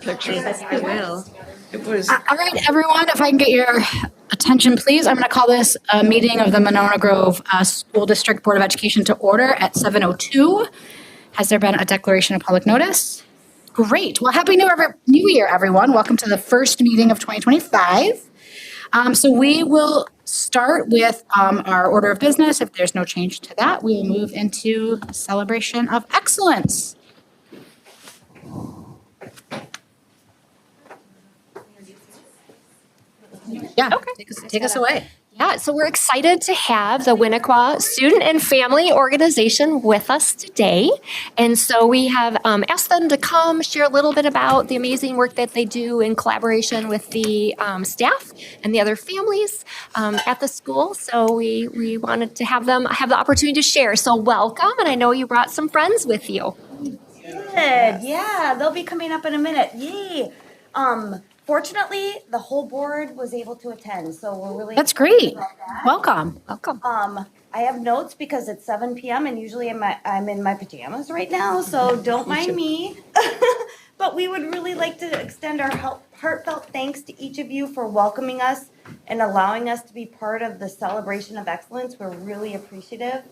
Pictures. I will. It was. All right, everyone, if I can get your attention, please. I'm going to call this a meeting of the Monona Grove School District Board of Education to order at 7:02. Has there been a declaration of public notice? Great. Well, Happy New Year, everyone. Welcome to the first meeting of 2025. So we will start with our order of business. If there's no change to that, we will move into celebration of excellence. Yeah, Okay. take us away. Yeah, so we're excited to have the Winnequa Student and Family Organization with us today. And so we have asked them to come share a little bit about the amazing work that they do in collaboration with the staff and the other families at the school. So we wanted to have them have the opportunity to share. So welcome, and I know you brought some friends with you. Good. Yeah, they'll be coming up in a minute. Yay. Fortunately, the whole board was able to attend, so we're really That's great. about that. Welcome. Welcome. I have notes because it's 7 p.m. and usually I'm in my pajamas right now, so don't mind me. But we would really like to extend our heartfelt thanks to each of you for welcoming us and allowing us to be part of the celebration of excellence. We're really appreciative.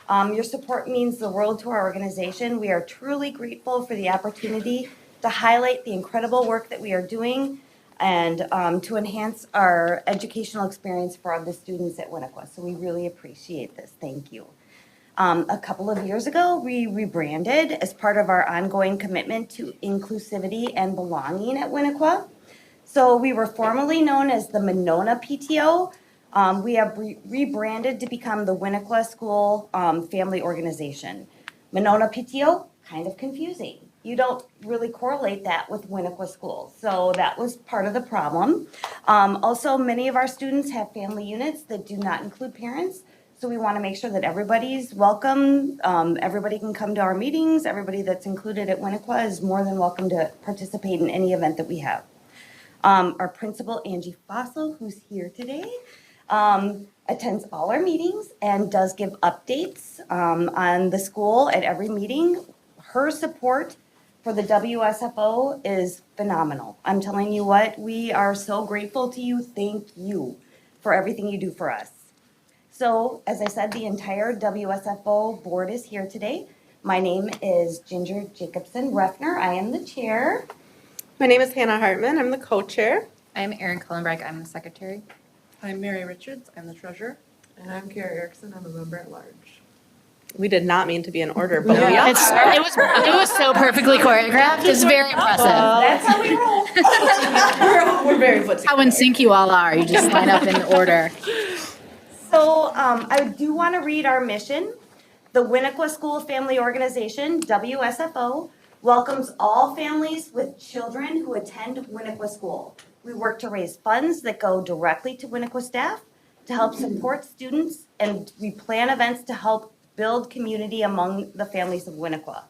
Your support means the world to our organization. We are truly grateful for the opportunity to highlight the incredible work that we are doing and to enhance our educational experience for all the students at Winnequa. So we really appreciate this. Thank you. A couple of years ago, we rebranded as part of our ongoing commitment to inclusivity and belonging at Winnequa. So we were formerly known as the Monona PTO. We have rebranded to become the Winnequa School Family Organization. Monona PTO, kind of confusing. You don't really correlate that with Winnequa School. So that was part of the problem. Also, many of our students have family units that do not include parents. So we want to make sure that everybody's welcome. Everybody can come to our meetings. Everybody that's included at Winnequa is more than welcome to participate in any event that we have. Our principal, Angie Fossil, who's here today, attends all our meetings and does give updates on the school at every meeting. Her support for the WSFO is phenomenal. I'm telling you what, we are so grateful to you. Thank you for everything you do for us. So, as I said, the entire WSFO board is here today. My name is Ginger Jacobson Refner. I am the chair. My name is Hannah Hartman. I'm the co-chair. I'm Erin Cullenbreck. I'm the secretary. I'm Mary Richards. I'm the treasurer. And I'm Carrie Erickson. I'm a member at large. We did not mean to be in order, but we are. It was so perfectly choreographed. It's very impressive. That's how we roll. We're very put together. How in sync you all are. You just line up in order. So I do want to read our mission. The Winnequa School Family Organization, WSFO, welcomes all families with children who attend Winnequa School. We work to raise funds that go directly to Winnequa staff to help support students, and we plan events to help build community among the families of Winnequa.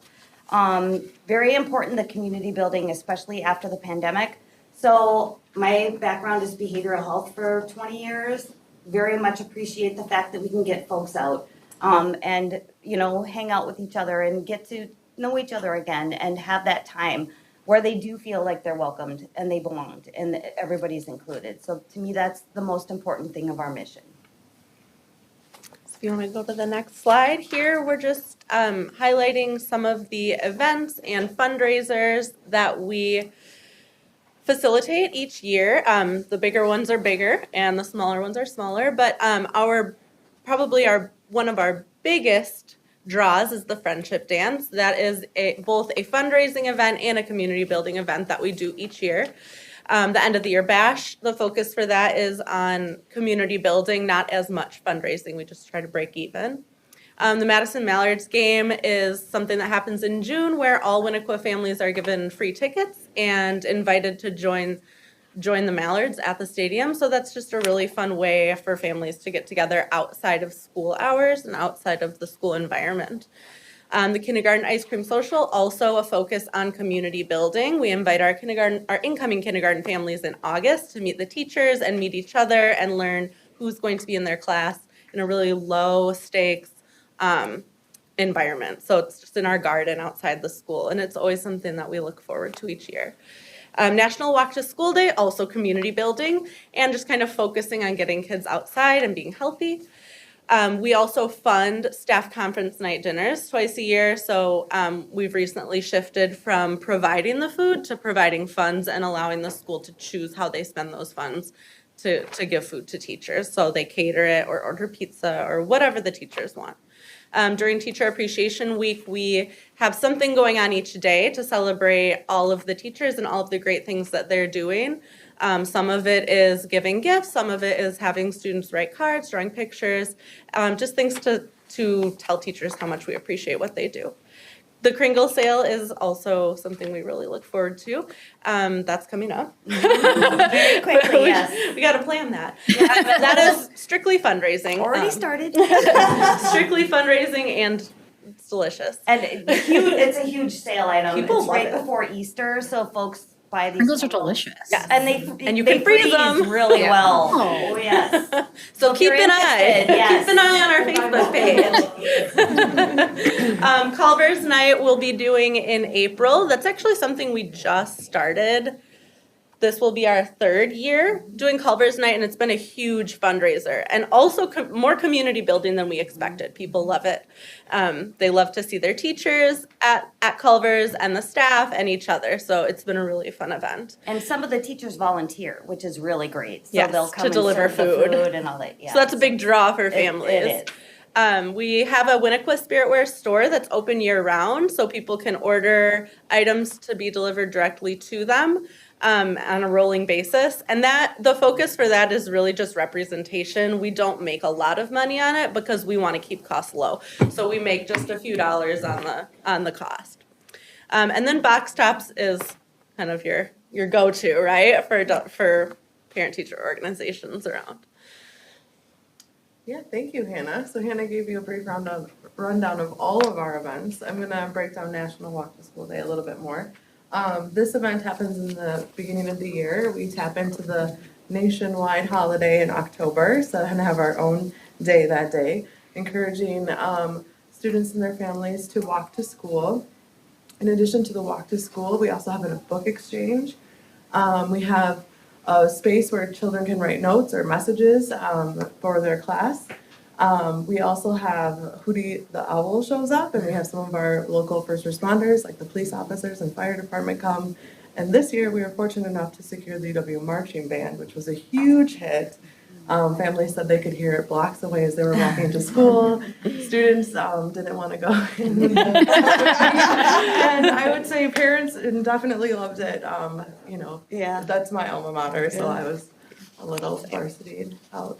Very important, the community building, especially after the pandemic. So my background is behavioral health for 20 years. Very much appreciate the fact that we can get folks out and, hang out with each other and get to know each other again and have that time where they do feel like they're welcomed and they belonged and everybody's included. So to me, that's the most important thing of our mission. If you want to go to the next slide here, we're just highlighting some of the events and fundraisers that we facilitate each year. The bigger ones are bigger and the smaller ones are smaller, but one of our biggest draws is the Friendship Dance. That is both a fundraising event and a community building event that we do each year. The end of the year bash, the focus for that is on community building, not as much fundraising. We just try to break even. The Madison Mallards game is something that happens in June where all Winnequa families are given free tickets and invited to join the Mallards at the stadium. So that's just a really fun way for families to get together outside of school hours and outside of the school environment. The Kindergarten Ice Cream Social, also a focus on community building. We invite our incoming kindergarten families in August to meet the teachers and meet each other and learn who's going to be in their class in a really low stakes environment. So it's just in our garden outside the school, and it's always something that we look forward to each year. National Walk to School Day, also community building, and just kind of focusing on getting kids outside and being healthy. We also fund staff conference night dinners twice a year. So we've recently shifted from providing the food to providing funds and allowing the school to choose how they spend those funds to give food to teachers. So they cater it or order pizza or whatever the teachers want. During Teacher Appreciation Week, we have something going on each day to celebrate all of the teachers and all of the great things that they're doing. Some of it is giving gifts, some of it is having students write cards, drawing pictures, just things to tell teachers how much we appreciate what they do. The Kringle sale is also something we really look forward to. That's coming up. Very quickly, yes. We got to plan that. That is strictly fundraising. Already started. Strictly fundraising, and it's delicious. And it's a huge sale item. People It's love right it. before Easter, so folks buy these. Pringles are delicious. Yes. And And you they can freeze them. really Yeah. well. Oh, yes. So if keep you're an eye. interested, yes. Keep an eye on our Facebook page. Culver's Night we'll be doing in April. That's actually something we just started. This will be our third year doing Culver's Night, and it's been a huge fundraiser and also more community building than we expected. People love it. They love to see their teachers at Culver's and the staff and each other. So it's been a really fun event. And some of the teachers volunteer, which is really great. So Yes, they'll to come and deliver serve the food. food and all that. Yeah. So that's a big draw for families. It is. We have a Winnequa Spiritware store that's open year round, so people can order items to be delivered directly to them on a rolling basis. And the focus for that is really just representation. We don't make a lot of money on it because we want to keep costs low. So we make just a few dollars on the cost. And then Box Tops is kind of your go-to, right, for parent-teacher organizations around. Yeah, thank you, Hannah. So Hannah gave you a brief rundown of all of our events. I'm gonna break down National Walk to School Day a little bit more. This event happens in the beginning of the year. We tap into the nationwide holiday in October, so we're gonna have our own day that day, encouraging students and their families to walk to school. In addition to the walk to school, we also have a book exchange. We have a space where children can write notes or messages for their class. We also have Hootie the Owl shows up, and we have some of our local first responders, like the police officers and fire department come. And this year, we were fortunate enough to secure the UW Marching Band, which was a huge hit. Families said they could hear it blocks away as they were walking to school. Students didn't want to go. And I would say parents definitely loved it. Yeah. That's my alma mater, so I was a little varsity out.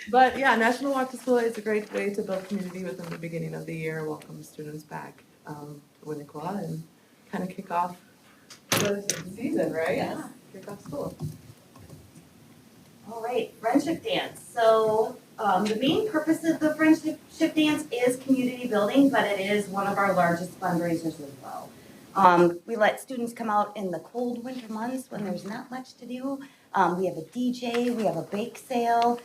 But yeah, National Walk to School is a great way to build community within the beginning of the year, welcome students back to Winnequa, and kind of kick off the season, right? Yeah. Kick off school. All right, friendship dance. So the main purpose of the friendship dance is community building, but it is one of our largest fundraisers as well. We let students come out in the cold winter months when there's not much to do. We have a DJ, we have a bake sale,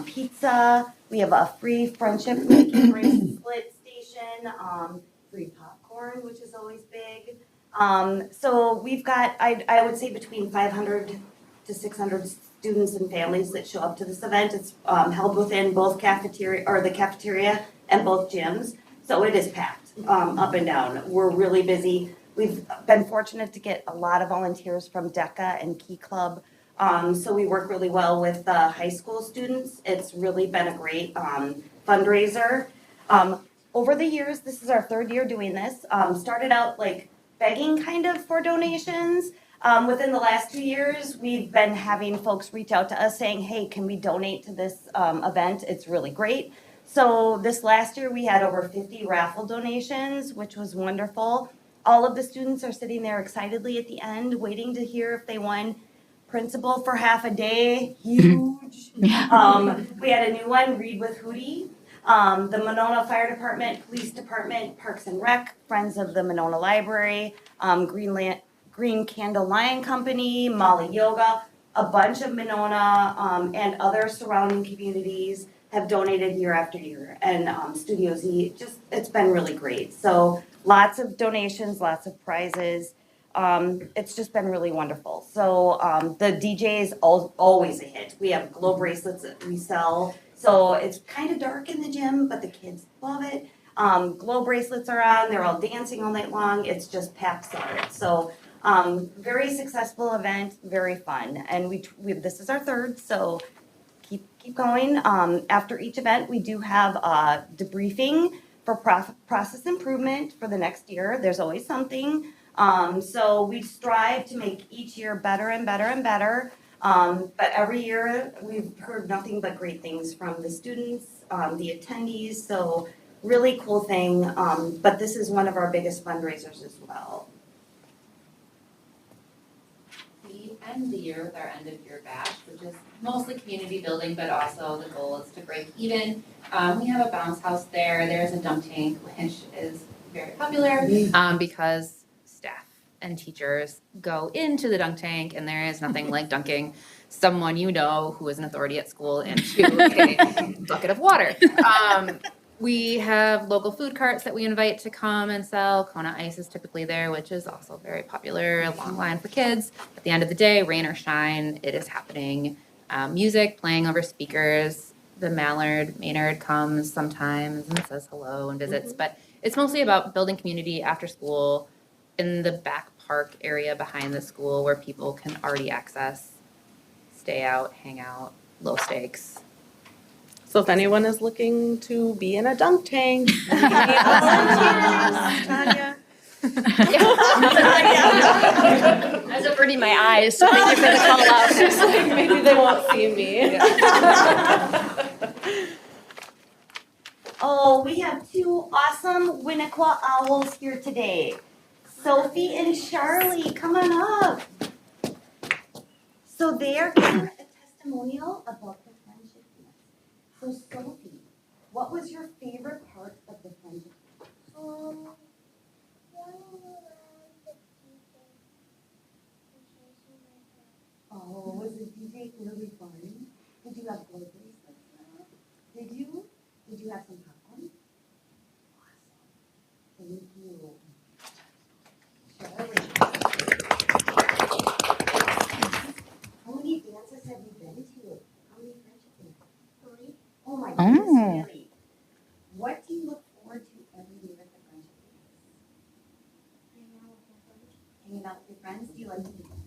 pizza, we have a free friendship making bracelet station, free popcorn, which is always big. So we've got, I would say between 500 to 600 students and families that show up to this event. It's held within both the cafeteria and both gyms. So it is packed up and down. We're really busy. We've been fortunate to get a lot of volunteers from DECA and Key Club. So we work really well with high school students. It's really been a great fundraiser. Over the years, this is our third year doing this. Started out like begging kind of for donations. Within the last 2 years, we've been having folks reach out to us saying, hey, can we donate to this event? It's really great. So this last year, we had over 50 raffle donations, which was wonderful. All of the students are sitting there excitedly at the end, waiting to hear if they won principal for half a day. Huge. We had a new one, Read with Hootie. The Monona Fire Department, Police Department, Parks and Rec, Friends of the Monona Library, Green Candle Lion Company, Molly Yoga, a bunch of Monona and other surrounding communities have donated year after year. And Studio Z, it's been really great. So lots of donations, lots of prizes. It's just been really wonderful. So the DJ is always a hit. We have glow bracelets that we sell. So it's kind of dark in the gym, but the kids love it. Glow bracelets are on. They're all dancing all night long. It's just packed solid. So very successful event, very fun. And we this is our third, so keep going. After each event, we do have a debriefing for process improvement for the next year. There's always something. So we strive to make each year better and better and better. But every year we've heard nothing but great things from the students, the attendees. So really cool thing. But this is one of our biggest fundraisers as well. We end the year with our end of year bash, which is mostly community building, but also the goal is to break even. We have a bounce house there. There's a dunk tank, which is very popular because staff and teachers go into the dunk tank, and there is nothing like dunking someone you know who is an authority at school into a bucket of water. We have local food carts that we invite to come and sell. Kona Ice is typically there, which is also very popular, a long line for kids. At the end of the day, rain or shine, it is happening. Music playing over speakers. The Maynard comes sometimes and says hello and visits, but it's mostly about building community after school in the back park area behind the school where people can already access, stay out, hang out, low stakes. So if anyone is looking to be in a dunk tank, we need volunteers. Tanya. I was averting my eyes, so thank you for the call out. Maybe they won't see me. Oh, we have two awesome Winnequa owls here today. Sophie and Charlie, come on up. So they are giving a testimonial about the friendship dance. So Sophie, what was your favorite part of the friendship dance? Oh, was the DJ really fun? Did you have glow bracelets now? Did you? Did you have some popcorn? Awesome. Thank you. Charlie. How many dances have you been to? How many friendship dances? 3. Oh my goodness, really? What do you look forward to every year at the friendship dance? Hanging out with your friends? Do you like to do friends?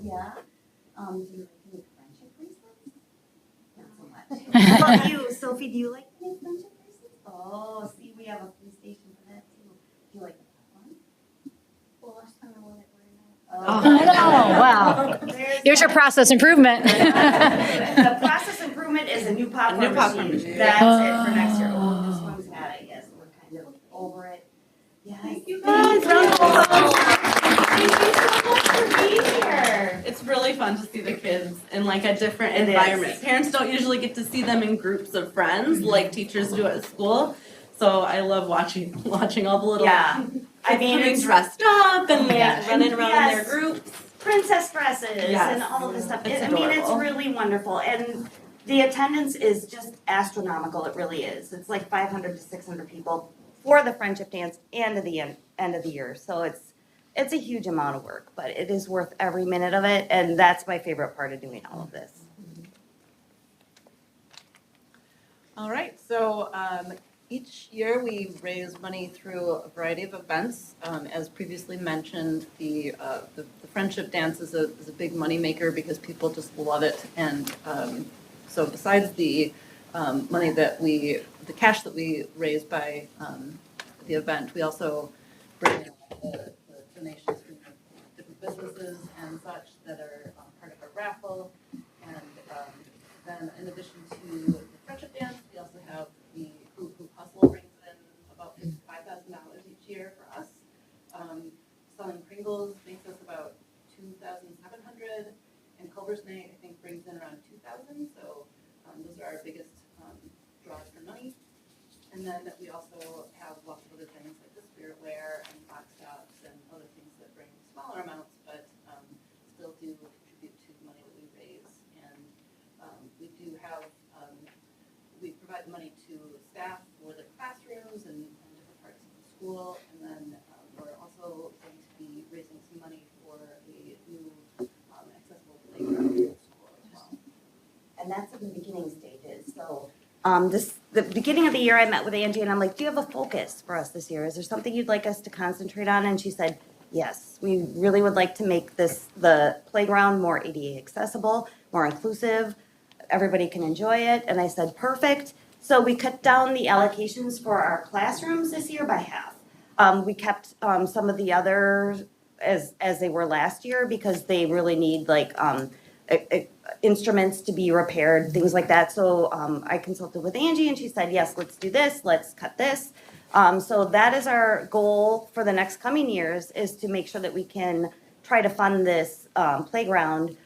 Yeah. Do you like to make friendship bracelets? Not so much. How about you, Sophie? Do you like to make friendship bracelets? Oh, see, we have a free station for that too. Do you like the popcorn? Well, last time I won it, Oh, wow. Here's your process improvement. The process improvement is a new popcorn popcorn machine. That's it for next year. Oh, this one's had it, yes, we're kind of over it. Yes. Thank you guys. Round of applause. Thank you so much for being here. It's really fun to see the kids in like a different It is. environment. Parents don't usually get to see them in groups of friends like teachers do at school. So I love watching all the little Yeah. I mean, coming it's dressed up and Yeah. running around in Yes. their groups. princess dresses Yes. and all of this stuff. It's I mean, it's adorable. really wonderful. And the attendance is just astronomical. It really is. It's like 500 to 600 people for the friendship dance and at the end of the year. So it's a huge amount of work, but it is worth every minute of it. And that's my favorite part of doing all of this. All right, so each year we raise money through a variety of events. As previously mentioned, the friendship dance is a big moneymaker because people just love it. And so besides the money the cash that we raise by the event, we also bring in the donations from different businesses and such that are part of our raffle. And then in addition to the friendship dance, we also have the Hoop Hoop Hustle brings in about $5,000 each year for us. Selling Pringles makes us about $2,700, and Culver's Night I think brings in around $2,000. So those are our biggest draws for money. And then we also have lots of other things like the spirit wear and box tops and other things that bring smaller amounts, but still do contribute to the money that we raise. And we do have, we provide money to staff for the classrooms and different parts of the school. And then we're also The beginning of the year, I met with Angie and I'm like, do you have a focus for us this year? Is there something you'd like us to concentrate on? And she said, yes, we really would like to make the playground more ADA accessible, more inclusive. Everybody can enjoy it. And I said, perfect. So we cut down the allocations for our classrooms this year by half. We kept some of the others as they were last year because they really need like instruments to be repaired, things like that. So I consulted with Angie and she said, yes, let's do this, let's cut this. So that is our goal for the next coming years, is to make sure that we can try to fund this playground.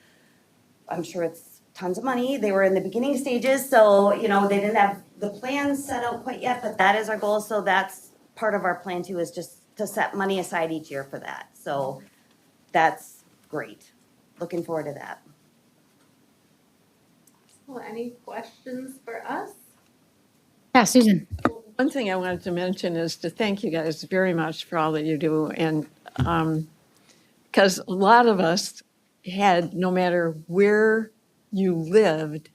I'm sure it's tons of money. They were in the beginning stages, so they didn't have the plans set out quite yet, but that is our goal. So that's part of our plan too, is just to set money aside each year for that. So that's great. Looking forward to that. Well, any questions for us? Yeah, Susan. One thing I wanted to mention is to thank you guys very much for all that you do. And because a lot of us had, no matter where you lived,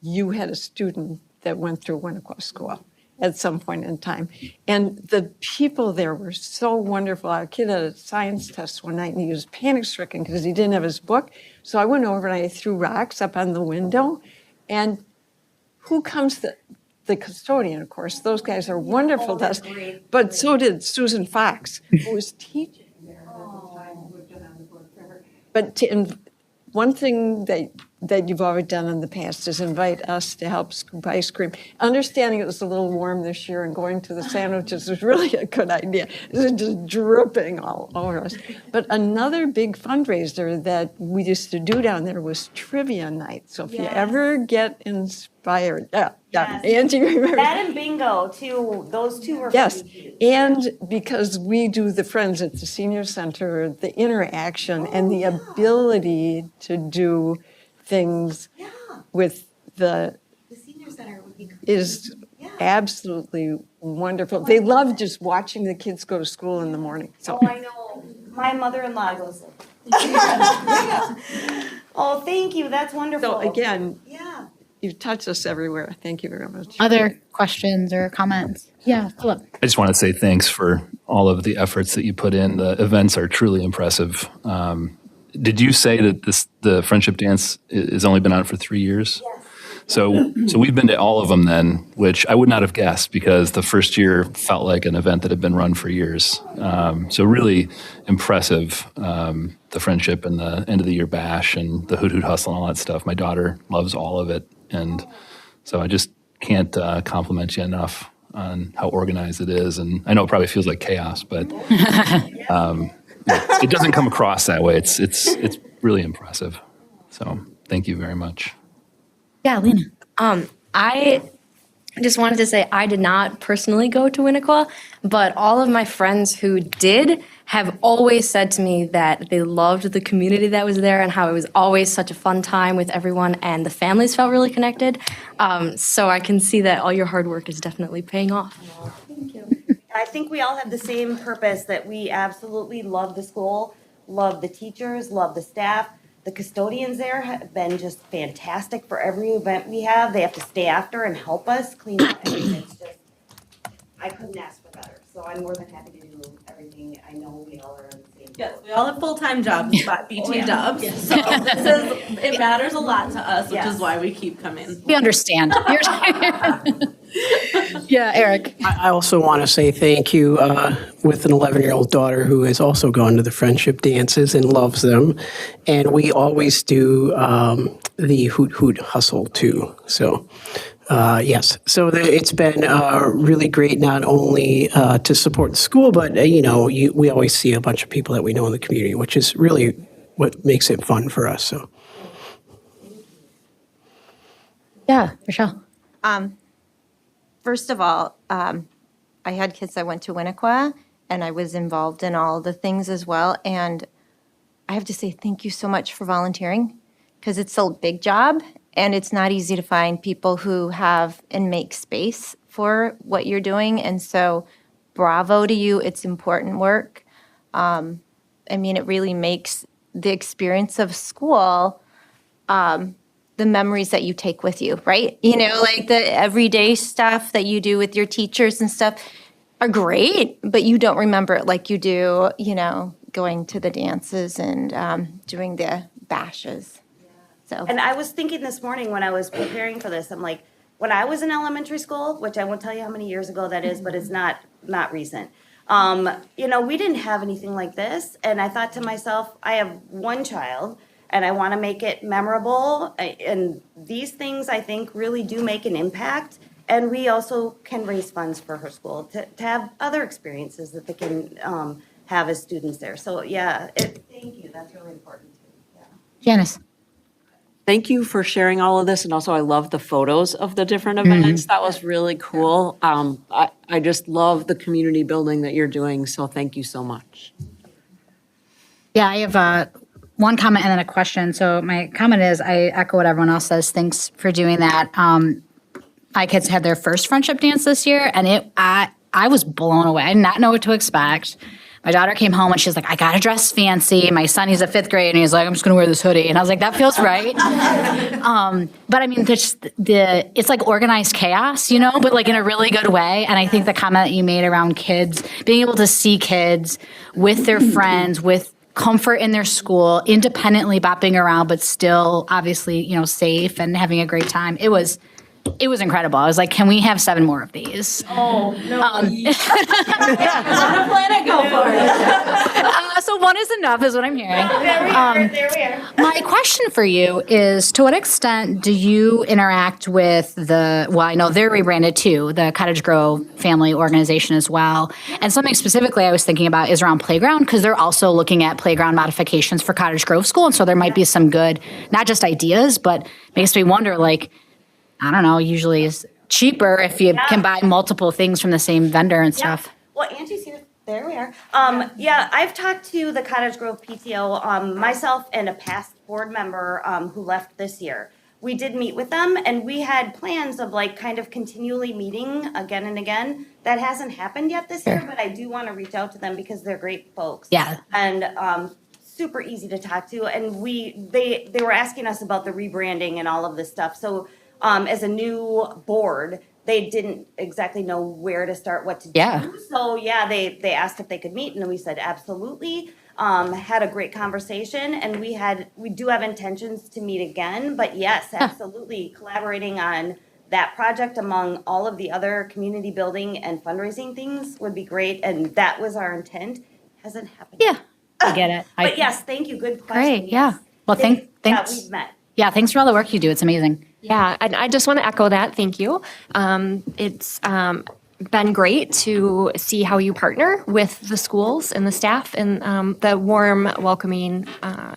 you had a student that went through Winnequa School at some point in time. And the people there were so wonderful. Our kid had a science test one night and he was panic stricken because he didn't have his book. So I went over and I threw rocks up on the window. And who comes? The custodian, of course. Those guys are wonderful to us. But so did Susan Fox, who was teaching there at the time, who had been on the board forever. But one thing that you've already done in the past is invite us to help scoop ice cream. Understanding it was a little warm this year and going to the sandwiches was really a good idea. It was just dripping all over us. But another big fundraiser that we used to do down there was trivia night. So if you ever get inspired, Angie remembers. That and bingo too. Those two were Yes, huge. and because we do the Friends at the Senior Center, the interaction and the ability to do things with The senior center would be great. is absolutely wonderful. They love just watching the kids go to school in the morning. So Oh, I know. My mother-in-law goes. Oh, thank you. That's wonderful. so again, Yeah. you've touched us everywhere. Thank you very much. Other questions or comments? Yeah, Philip. I just want to say thanks for all of the efforts that you put in. The events are truly impressive. Did you say that the Friendship Dance has only been on for 3 years? Yes. So we've been to all of them then, which I would not have guessed because the first year felt like an event that had been run for years. So really impressive, the Friendship and the end of the year bash and the Hoot Hoot Hustle and all that stuff. My daughter loves all of it. And so I just can't compliment you enough on how organized it is. And I know it probably feels like chaos, but it doesn't come across that way. It's really impressive. So thank you very much. Yeah, Lena. I just wanted to say I did not personally go to Winnequa, but all of my friends who did have always said to me that they loved the community that was there and how it was always such a fun time with everyone and the families felt really connected. So I can see that all your hard work is definitely paying off. I think we all have the same purpose, that we absolutely love the school, love the teachers, love the staff. The custodians there have been just fantastic for every event we have. They have to stay after and help us clean up. I mean, it's just, I couldn't ask for better. So I'm more than happy to do everything. I know we all are in the same boat. Yes, we all have full-time jobs, but BT dubs. So it matters a lot to us, which is why we keep coming. We understand. Yeah, Eric. I also want to say thank you with an 11-year-old daughter who has also gone to the Friendship Dances and loves them. And we always do the Hoot Hoot Hustle too. So yes, so it's been really great not only to support the school, but we always see a bunch of people that we know in the community, which is really what makes it fun for us. So. Yeah, Rochelle. First of all, I had kids that went to Winnequa, and I was involved in all the things as well. And I have to say thank you so much for volunteering, because it's a big job, and it's not easy to find people who have and make space for what you're doing. And so bravo to you. It's important work. I mean, it really makes the experience of school the memories that you take with you, right? You know, like the everyday stuff that you do with your teachers and stuff are great, but you don't remember it like you do, you know, going to the dances and doing the bashes. So. And I was thinking this morning when I was preparing for this, I'm like, when I was in elementary school, which I won't tell you how many years ago that is, but it's not recent. You know, we didn't have anything like this, and I thought to myself, I have one child, and I want to make it memorable. And these things, I think, really do make an impact. And we also can raise funds for her school to have other experiences that they can have as students there. So yeah, thank you. That's really important too. Yeah. Janice. Thank you for sharing all of this, and also I love the photos of the different events. That was really cool. I just love the community building that you're doing, so thank you so much. Yeah, I have one comment and then a question. So my comment is, I echo what everyone else says. Thanks for doing that. My kids had their first friendship dance this year, and I was blown away. I did not know what to expect. My daughter came home and she's like, I gotta dress fancy. My son, he's a 5th grade, and he's like, I'm just gonna wear this hoodie. And I was like, that feels right. But I mean, it's like organized chaos, you know, but like in a really good way. And I think the comment that you made around kids, being able to see kids with their friends, with comfort in their school, independently bopping around, but still obviously, you know, safe and having a great time. It was incredible. I was like, can we have 7 more of these? Oh, no. On a planet, go for it. So 1 is enough is what I'm hearing. There we are. My question for you is, to what extent do you interact with I know they're rebranded too, the Cottage Grove Family Organization as well. And something specifically I was thinking about is around playground, because they're also looking at playground modifications for Cottage Grove School. And so there might be some good, not just ideas, but makes me wonder, like, I don't know, usually it's cheaper if you can buy multiple things from the same vendor and stuff. Well, Angie's here. There we are. Yeah, I've talked to the Cottage Grove PTO, myself and a past board member who left this year. We did meet with them, and we had plans of like kind of continually meeting again and again. That hasn't happened yet this year, but I do want to reach out to them because they're great folks. Yeah. And super easy to talk to. And they were asking us about the rebranding and all of this stuff. So as a new board, they didn't exactly know where to start, what to do. Yeah. So yeah, they asked if they could meet, and we said absolutely. Had a great conversation, and we do have intentions to meet again. But yes, absolutely, collaborating on that project among all of the other community building and fundraising things would be great, and that was our intent. Hasn't happened. Yeah, I get it. But yes, thank you. Good question. Great, yeah. Well, thanks. Yeah, we've met. Yeah, thanks for all the work you do. It's amazing. Yeah, and I just want to echo that. Thank you. It's been great to see how you partner with the schools and the staff and the warm, welcoming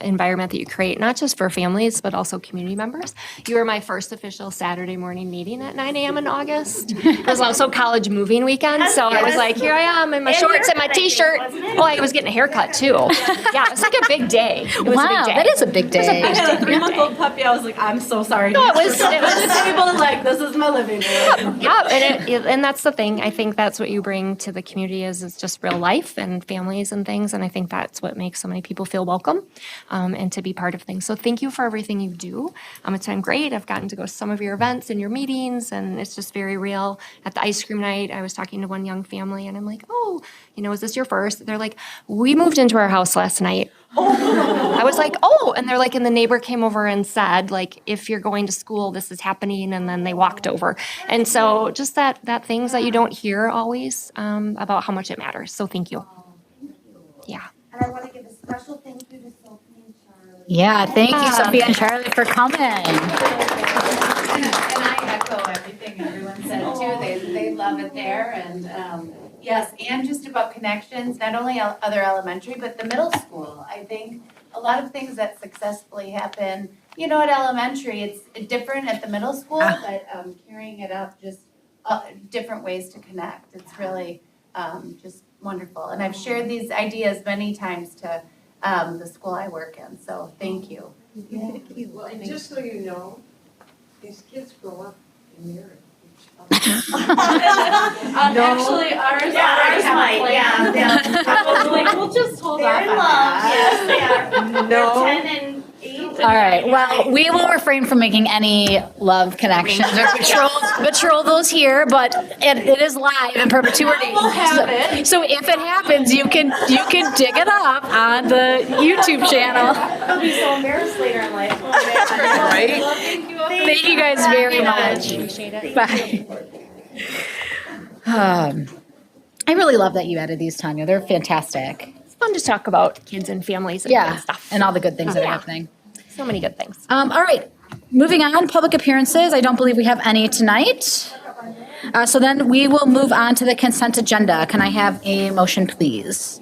environment that you create, not just for families, but also community members. You were my first official Saturday morning meeting at 9 a.m. in August. It was also college moving weekend, so I was like, here I am in my shorts and my T-shirt. Oh, I was getting a haircut too. Yeah, it was like a big day. It was a big day. That is a big day. I had a 3-month-old puppy. I was like, I'm so sorry. No, it was table, like, this is my living room. Yeah, and that's the thing. I think that's what you bring to the community is just real life and families and things. And I think that's what makes so many people feel welcome and to be part of things. So thank you for everything you do. It's been great. I've gotten to go to some of your events and your meetings, and it's just very real. At the ice cream night, I was talking to one young family, and I'm like, oh, is this your first? They're like, we moved into our house last night. I was like, oh, and they're like, and the neighbor came over and said, like, if you're going to school, this is happening, and then they walked over. And so just that things that you don't hear always about how much it matters. So thank you. Yeah. And I want to give a special thank you to Sophie and Charlie. Yeah, thank you, Sophia and Charlie, for coming. And I echo everything everyone said too. They love it there, and yes, and just about connections, not only other elementary, but the middle school. I think a lot of things that successfully happen, at elementary, it's different at the middle school, but carrying it up, just different ways to connect. It's really just wonderful. And I've shared these ideas many times to the school I work in, so thank you. Thank you. Well, and just so you know, these kids grow up and marry. Actually, ours might, I was like, we'll just hold They're off in on love, that. yes, they are. No. They're 10 and 8. All right, well, we will refrain from making any love connections or betrothals here, but it is live in perpetuity. We'll have it. So if it happens, you can dig it up on the YouTube channel. I'll be so embarrassed later in life. Right? Thank you guys very much. Appreciate it. Bye. I really love that you added these, Tanya. They're fantastic. It's fun to talk about kids and families and Yeah, stuff. and all the good things that are Yeah. happening. So many good things. All right, moving on, public appearances. I don't believe we have any tonight. So then we will move on to the consent agenda. Can I have a motion, please?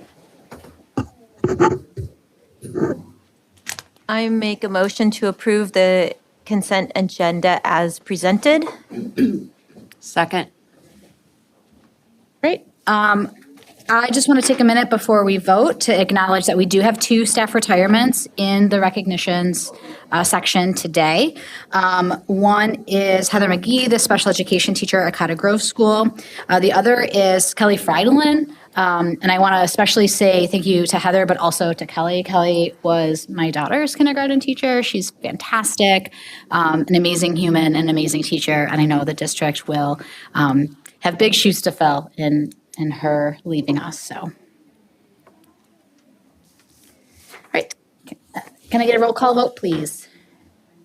I make a motion to approve the consent agenda as presented. Second. Great. I just want to take a minute before we vote to acknowledge that we do have 2 staff retirements in the recognitions section today. One is Heather McGee, the special education teacher at Cottage Grove School. The other is Kelly Friedland. And I want to especially say thank you to Heather, but also to Kelly. Kelly was my daughter's kindergarten teacher. She's fantastic, an amazing human, an amazing teacher. And I know the district will have big shoes to fill in her leaving us, so. All right, can I get a roll call vote, please?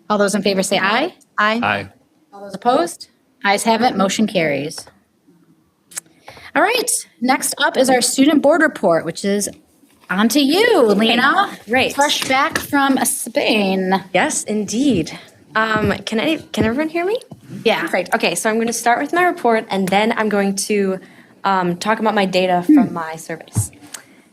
All those in favor say aye. Aye. Aye. All those opposed? Ayes have it, motion carries. All right, next up is our student board report, which is on to you, Lena. Great. Fresh back from Spain. Yes, indeed. Can everyone hear me? Yeah. Great. Okay, so I'm going to start with my report, and then I'm going to talk about my data from my surveys.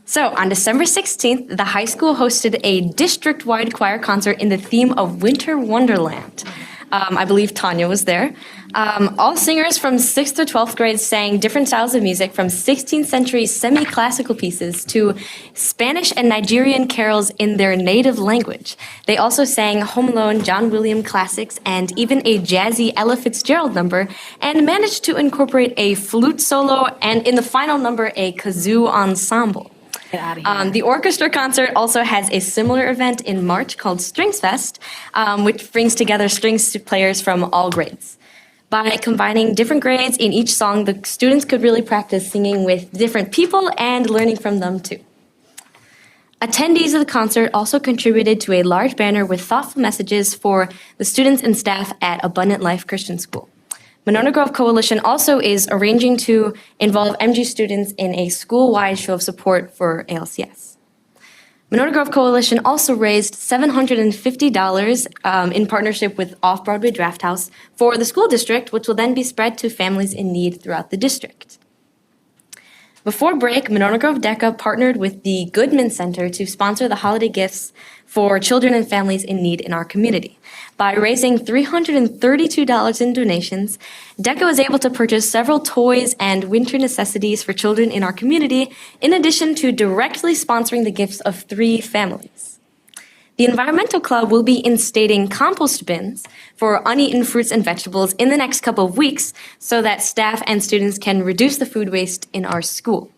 So on December 16th, the high school hosted a district-wide choir concert in the theme of Winter Wonderland. I believe Tanya was there. All singers from 6th to 12th grade sang different styles of music, from 16th century semi-classical pieces to Spanish and Nigerian carols in their native language. They also sang Home Alone, John Williams classics, and even a jazzy Ella Fitzgerald number, and managed to incorporate a flute solo and, in the final number, a kazoo ensemble. Get out of here. The orchestra concert also has a similar event in March called Strings Fest, which brings together strings players from all grades. By combining different grades in each song, the students could really practice singing with different people and learning from them too. Attendees of the concert also contributed to a large banner with thoughtful messages for the students and staff at Abundant Life Christian School. Monona Grove Coalition also is arranging to involve MG students in a school-wide show of support for ALCS. Monona Grove Coalition also raised $750 in partnership with Off-Broadway Draft House for the school district, which will then be spread to families in need throughout the district. Before break, Monona Grove DECA partnered with the Goodman Center to sponsor the holiday gifts for children and families in need in our community. By raising $332 in donations, DECA was able to purchase several toys and winter necessities for children in our community, in addition to directly sponsoring the gifts of 3 families. The Environmental Club will be instating compost bins for uneaten fruits and vegetables in the next couple of weeks so that staff and students can reduce the food waste in our school.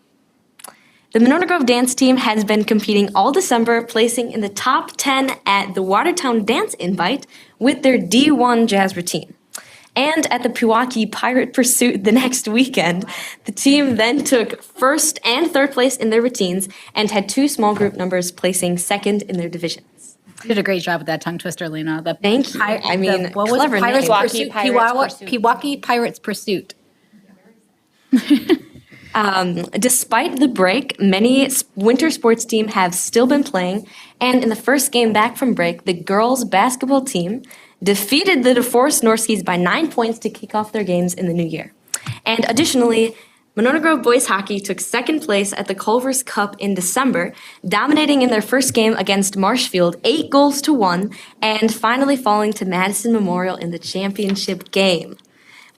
The Monona Grove dance team has been competing all December, placing in the top 10 at the Watertown Dance Invite with their D1 jazz routine. And at the Pewaukee Pirate Pursuit the next weekend, the team then took first and third place in their routines and had 2 small group numbers placing second in their divisions. You did a great job with that tongue twister, Lena. Thank you. I mean, what was it? clever Pirates name. Pursuit? Pewaukee Pirates Pursuit. Despite the break, many winter sports teams have still been playing, and in the first game back from break, the girls' basketball team defeated the DeForest Norskies by 9 points to kick off their games in the new year. And additionally, Monona Grove boys hockey took second place at the Culver's Cup in December, dominating in their first game against Marshfield 8-1, and finally falling to Madison Memorial in the championship game.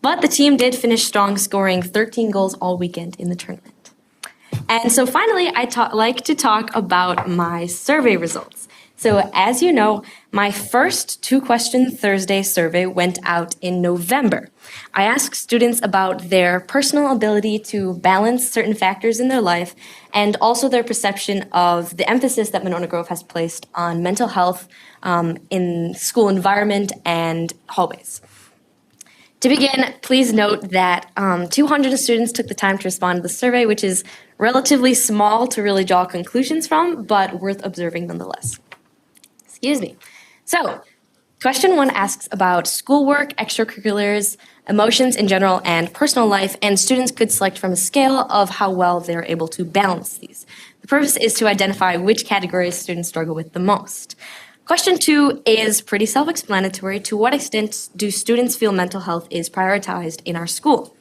But the team did finish strong, scoring 13 goals all weekend in the tournament. And so finally, like to talk about my survey results. So as you know, my first 2-question Thursday survey went out in November. I asked students about their personal ability to balance certain factors in their life and also their perception of the emphasis that Monona Grove has placed on mental health in school environment and hallways. To begin, please note that 200 students took the time to respond to the survey, which is relatively small to really draw conclusions from, but worth observing nonetheless. Excuse me. So, question 1 asks about schoolwork, extracurriculars, emotions in general, and personal life, and students could select from a scale of how well they're able to balance these. The purpose is to identify which categories students struggle with the most. Question 2 is pretty self-explanatory. To what extent do students feel mental health is prioritized in our school?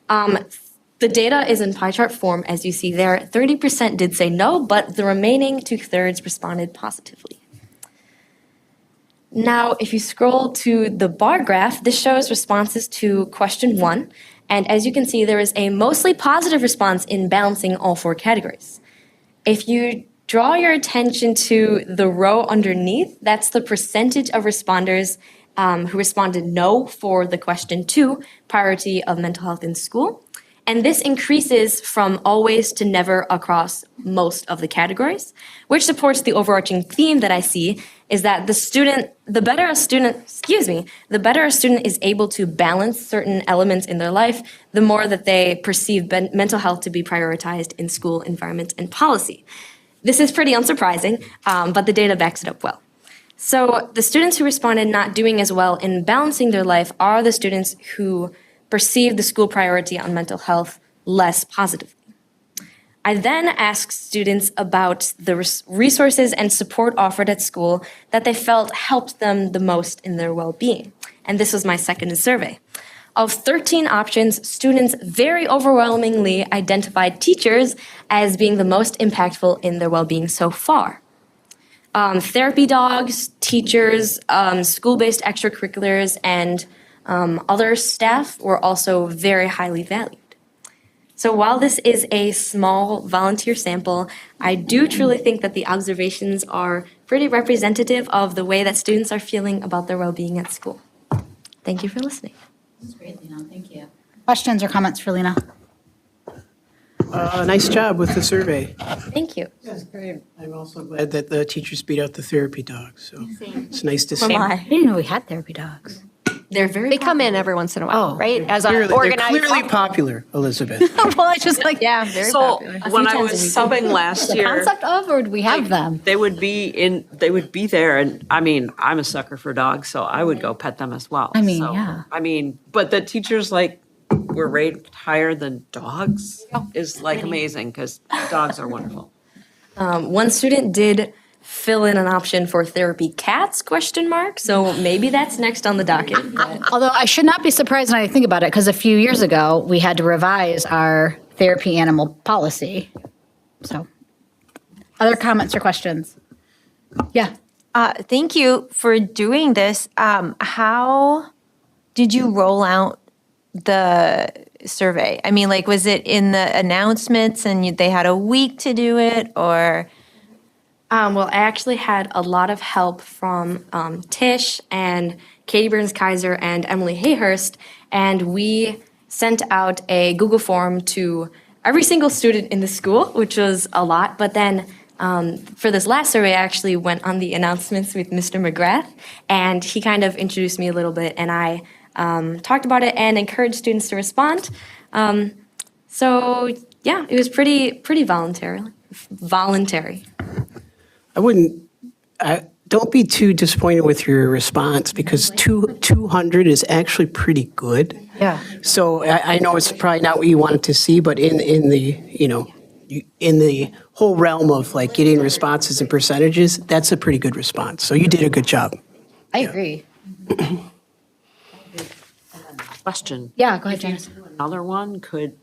The data is in pie chart form, as you see there. 30% did say no, but the remaining 2/3 responded positively. Now, if you scroll to the bar graph, this shows responses to question 1. And as you can see, there is a mostly positive response in balancing all 4 categories. If you draw your attention to the row underneath, that's the percentage of responders who responded no for the question 2, priority of mental health in school. And this increases from always to never across most of the categories, which supports the overarching theme that I see is that the better a student is able to balance certain elements in their life, the more that they perceive mental health to be prioritized in school environment and policy. This is pretty unsurprising, but the data backs it up well. So the students who responded not doing as well in balancing their life are the students who perceive the school priority on mental health less positively. I then asked students about the resources and support offered at school that they felt helped them the most in their well-being. And this was my second survey. Of 13 options, students very overwhelmingly identified teachers as being the most impactful in their well-being so far. Therapy dogs, teachers, school-based extracurriculars, and other staff were also very highly valued. So while this is a small volunteer sample, I do truly think that the observations are pretty representative of the way that students are feeling about their well-being at school. Thank you for listening. That's great, Lena, thank you. Questions or comments for Lena? Nice job with the survey. Thank you. That's great. I'm also glad that the teachers beat out the therapy dogs, so it's nice to see. I didn't know we had therapy dogs. They come in every once in a while, right? As They're an organized. clearly popular, Elizabeth. Well, I just like, Yeah, very So popular. when I was subbing last the year, concept of, or do we have them? they would be there, and I mean, I'm a sucker for dogs, so I would go pet them as well. I mean, So, yeah. I mean, but the teachers were rated higher than dogs is amazing because dogs are wonderful. One student did fill in an option for therapy cats, ? So maybe that's next on the docket. But Although I should not be surprised when I think about it, because a few years ago, we had to revise our therapy animal policy. So, other comments or questions? Yeah. Thank you for doing this. How did you roll out the survey? I mean, was it in the announcements and they had a week to do it, or? Well, I actually had a lot of help from Tish and Katie Burns-Kaiser and Emily Hayhurst, and we sent out a Google form to every single student in the school, which was a lot. But then for this last survey, I actually went on the announcements with Mr. McGrath, and he kind of introduced me a little bit, and I talked about it and encouraged students to respond. So yeah, it was pretty voluntary. Don't be too disappointed with your response because 200 is actually pretty good. Yeah. So I know it's probably not what you wanted to see, but in the in the whole realm of getting responses and percentages, that's a pretty good response. So you did a good job. I agree. Question. Yeah, go ahead, Janice. Another one, could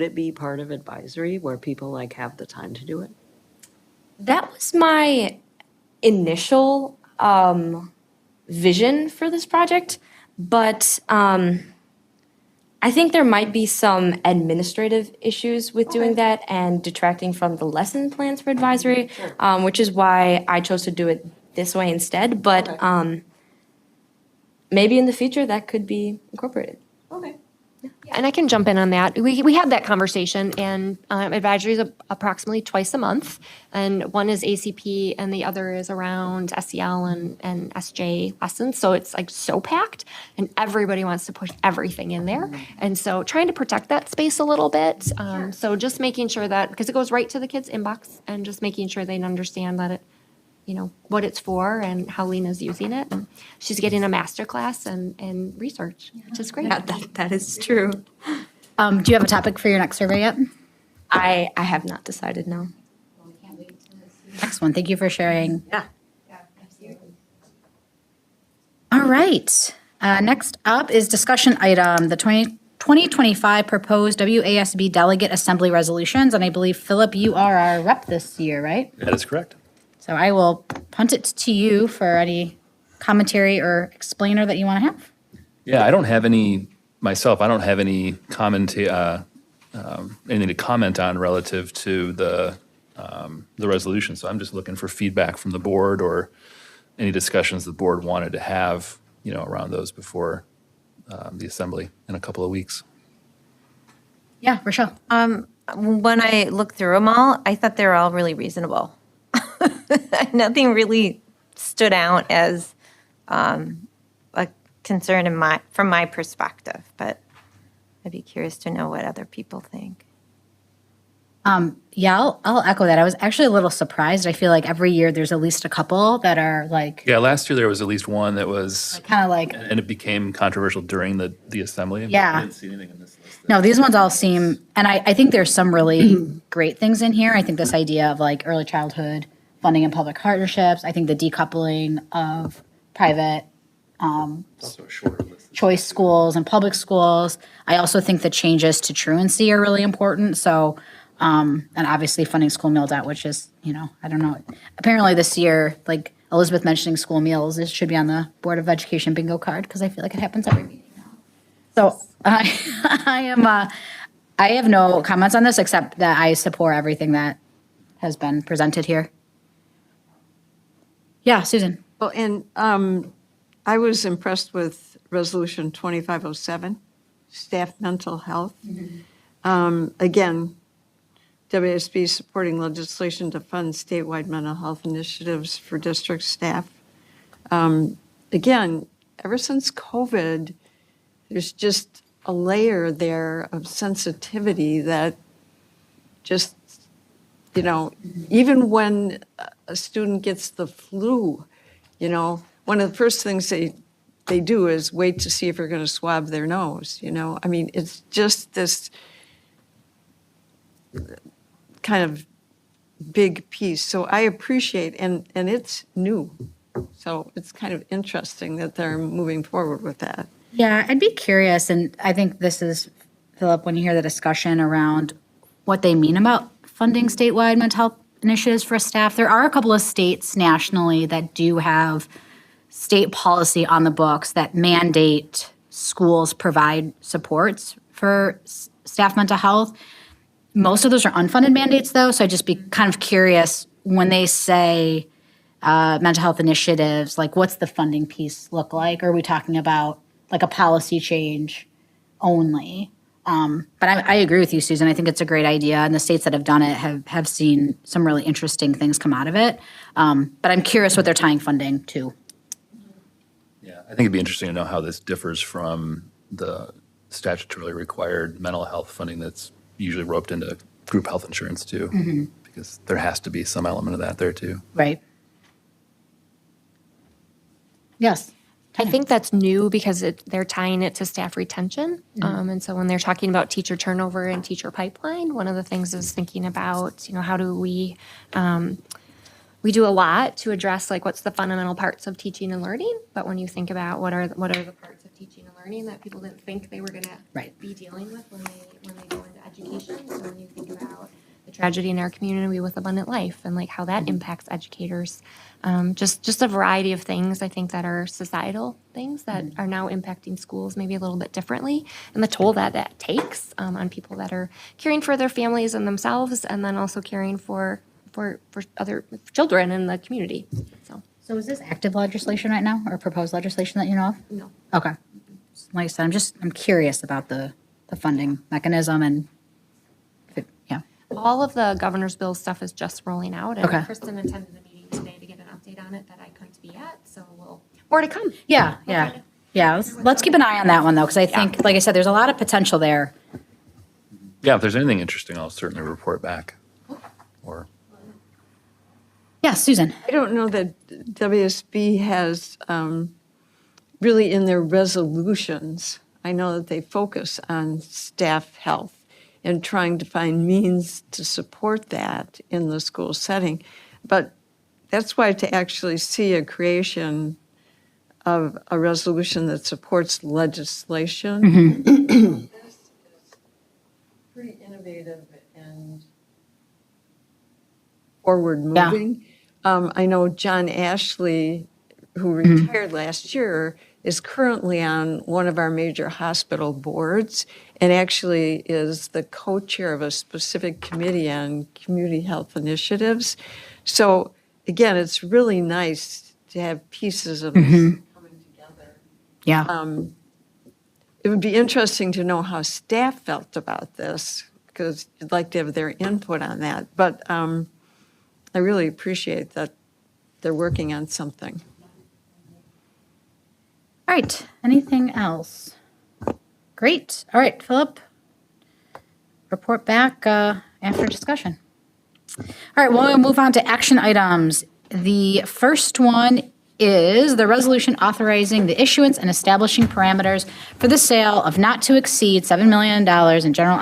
it be part of advisory where people have the time to do it? That was my initial vision for this project, but I think there might be some administrative issues with doing that and detracting from the lesson plans for advisory, which is why I chose to do it this way instead. But maybe in the future that could be incorporated. Okay. And I can jump in on that. We had that conversation, and advisory is approximately twice a month, and one is ACP, and the other is around SEL and SJ lessons. So it's like so packed, and everybody wants to push everything in there, and so trying to protect that space a little bit. So just making sure that, because it goes right to the kids' inbox, and just making sure they understand that it, what it's for and how Lena's using it. And she's getting a master class and research, which is great. Yeah, that is true. Do you have a topic for your next survey yet? I have not decided, no. Excellent. Thank you for sharing. Yeah. All right. Next up is discussion item, the 2025 proposed WASB delegate assembly resolutions. And I believe, Philip, you are our rep this year, right? That is correct. So I will punt it to you for any commentary or explainer that you want to have. Yeah, I don't have any myself. I don't have any anything to comment on relative to the resolution. So I'm just looking for feedback from the board or any discussions the board wanted to have, around those before the assembly in a couple of weeks. Yeah, Rochelle. When I looked through them all, I thought they were all really reasonable. Nothing really stood out as a concern from my perspective, but I'd be curious to know what other people think. Yeah, I'll echo that. I was actually a little surprised. I feel like every year there's at least a couple that are like, Yeah, last year there was at least one that was, kind of like, and it became controversial during the assembly. but Yeah. I didn't see anything in this list. no, these ones all seem, and I think there's some really great things in here. I think this idea of like early childhood funding and public partnerships. I think the decoupling of private Also a shorter list. choice schools and public schools. I also think the changes to truancy are really important. So, and obviously funding school meal debt, which is, I don't know. Apparently this year, like Elizabeth mentioning school meals, it should be on the Board of Education bingo card because I feel like it happens every meeting now. So I have no comments on this except that I support everything that has been presented here. Yeah, Susan. Well, and I was impressed with Resolution 2507, staff mental health. Again, WSB supporting legislation to fund statewide mental health initiatives for district staff. Again, ever since COVID, there's just a layer there of sensitivity that just, even when a student gets the flu, one of the first things they do is wait to see if you're going to swab their nose, I mean, it's just this kind of big piece. So I appreciate, and it's new. So it's kind of interesting that they're moving forward with that. Yeah, I'd be curious, and I think this is, Philip, when you hear the discussion around what they mean about funding statewide mental health initiatives for staff. There are a couple of states nationally that do have state policy on the books that mandate schools provide supports for staff mental health. Most of those are unfunded mandates, though, so I'd just be kind of curious when they say mental health initiatives, like what's the funding piece look like? Are we talking about like a policy change only? But I agree with you, Susan. I think it's a great idea, and the states that have done it have seen some really interesting things come out of it. But I'm curious what they're tying funding to. Yeah, I think it'd be interesting to know how this differs from the statutorily required mental health funding that's usually roped into group health insurance too, because there has to be some element of that there too. Right. Yes. I think that's new because they're tying it to staff retention. And so when they're talking about teacher turnover and teacher pipeline, one of the things is thinking about, how do we do a lot to address like what's the fundamental parts of teaching and learning. But when you think about what are the parts of teaching and learning that people didn't think they were going to be dealing with when they go into education. So when you think about the tragedy in our community with Abundant Life and like how that impacts educators. Just a variety of things, I think, that are societal things that are now impacting schools maybe a little bit differently, and the toll that that takes on people that are caring for their families and themselves, and then also caring for other children in the community. So is this active legislation right now or proposed legislation that you know of? No. Okay. Like I said, I'm curious about the funding mechanism and if it, yeah. All of the governor's bill stuff is just rolling out, and Okay. Kristen attended a meeting today to get an update on it that I couldn't be at, so more to come. Yeah. Let's keep an eye on that one though, because I think, like I said, there's a lot of potential there. Yeah, if there's anything interesting, I'll certainly report back. Or Yeah, Susan. I don't know that WSB has really in their resolutions, I know that they focus on staff health and trying to find means to support that in the school setting. But that's why to actually see a creation of a resolution that supports legislation, this is pretty innovative and forward moving. I know John Ashley, who retired last year, is currently on one of our major hospital boards and actually is the co-chair of a specific committee on community health initiatives. So again, it's really nice to have pieces of this coming together. Yeah. It would be interesting to know how staff felt about this because you'd like to have their input on that. But I really appreciate that they're working on something. All right. Anything else? Great. All right, Philip. Report back after discussion. All right, well, we'll move on to action items. The first one is the resolution authorizing the issuance and establishing parameters for the sale of not to exceed $7 million in general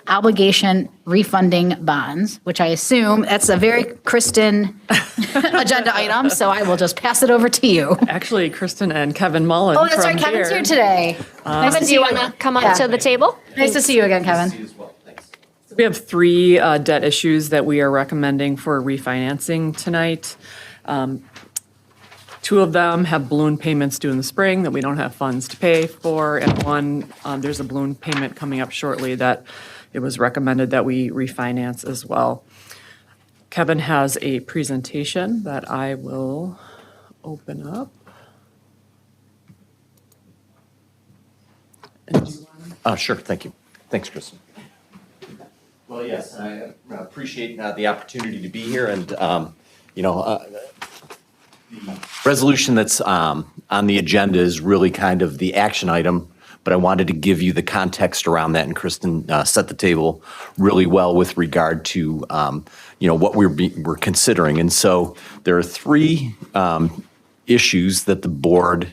obligation refunding bonds, which I assume that's a very Kristen agenda item, so I will just pass it over to you. Actually, Kristen and Kevin Mullen. Oh, that's from right, Kevin's here. here today. Nice to Do see you you. want to come up to the table? Nice to see you again, Kevin. We have three debt issues that we are recommending for refinancing tonight. Two of them have balloon payments due in the spring that we don't have funds to pay for, and one, there's a balloon payment coming up shortly that it was recommended that we refinance as well. Kevin has a presentation that I will open up. Sure, thank you. Thanks, Kristen. Well, yes, I appreciate the opportunity to be here, and the resolution that's on the agenda is really kind of the action item, but I wanted to give you the context around that, and Kristen set the table really well with regard to what we're considering. And so there are three issues that the board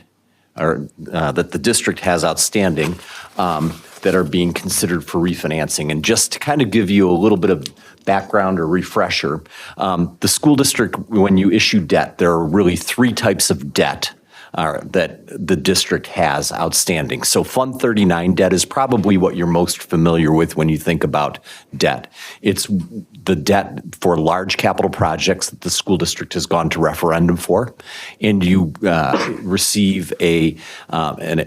or that the district has outstanding that are being considered for refinancing. And just to kind of give you a little bit of background or refresher, the school district, when you issue debt, there are really three types of debt that the district has outstanding. So Fund 39 debt is probably what you're most familiar with when you think about debt. It's the debt for large capital projects that the school district has gone to referendum for, and you receive an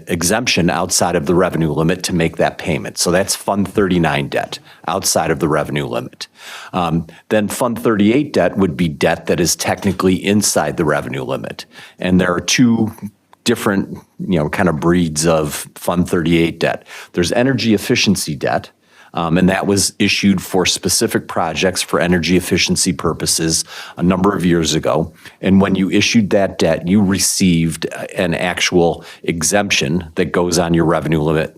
exemption outside of the revenue limit to make that payment. So that's Fund 39 debt outside of the revenue limit. Then Fund 38 debt would be debt that is technically inside the revenue limit. And there are two different, kind of breeds of Fund 38 debt. There's energy efficiency debt, and that was issued for specific projects for energy efficiency purposes a number of years ago. And when you issued that debt, you received an actual exemption that goes on your revenue limit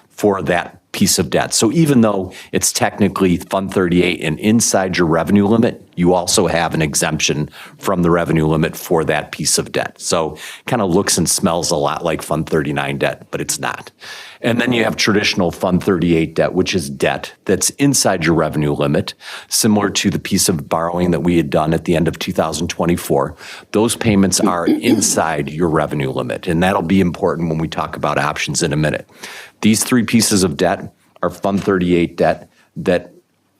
for that piece of debt. So even though it's technically Fund 38 and inside your revenue limit, you also have an exemption from the revenue limit for that piece of debt. So kind of looks and smells a lot like Fund 39 debt, but it's not. And then you have traditional Fund 38 debt, which is debt that's inside your revenue limit, similar to the piece of borrowing that we had done at the end of 2024. Those payments are inside your revenue limit, and that'll be important when we talk about options in a minute. These three pieces of debt are Fund 38 debt that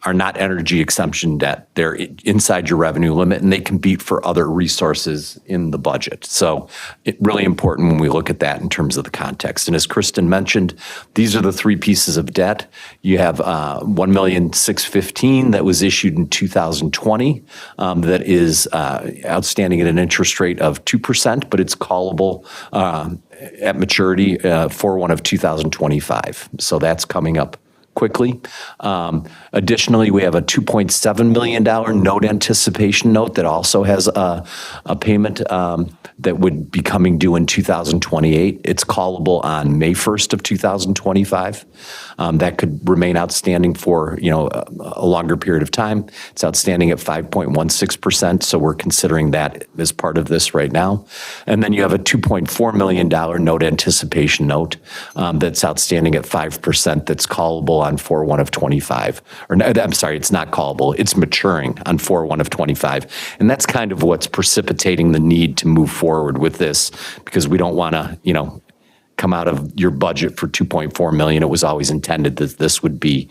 are not energy exemption debt. They're inside your revenue limit, and they compete for other resources in the budget. So it's really important when we look at that in terms of the context. And as Kristen mentioned, these are the three pieces of debt. You have $1,615,000 that was issued in 2020 that is outstanding at an interest rate of 2%, but it's callable at maturity for one of 2025. So that's coming up quickly. Additionally, we have a $2.7 million note anticipation note that also has a payment that would be coming due in 2028. It's callable on May 1st of 2025. That could remain outstanding for, a longer period of time. It's outstanding at 5.16%, so we're considering that as part of this right now. And then you have a $2.4 million note anticipation note that's outstanding at 5% that's callable on 4/1 of 25. Or no, I'm sorry, it's not callable. It's maturing on 4/1 of 25. And that's kind of what's precipitating the need to move forward with this, because we don't want to, come out of your budget for $2.4 million. It was always intended that this would be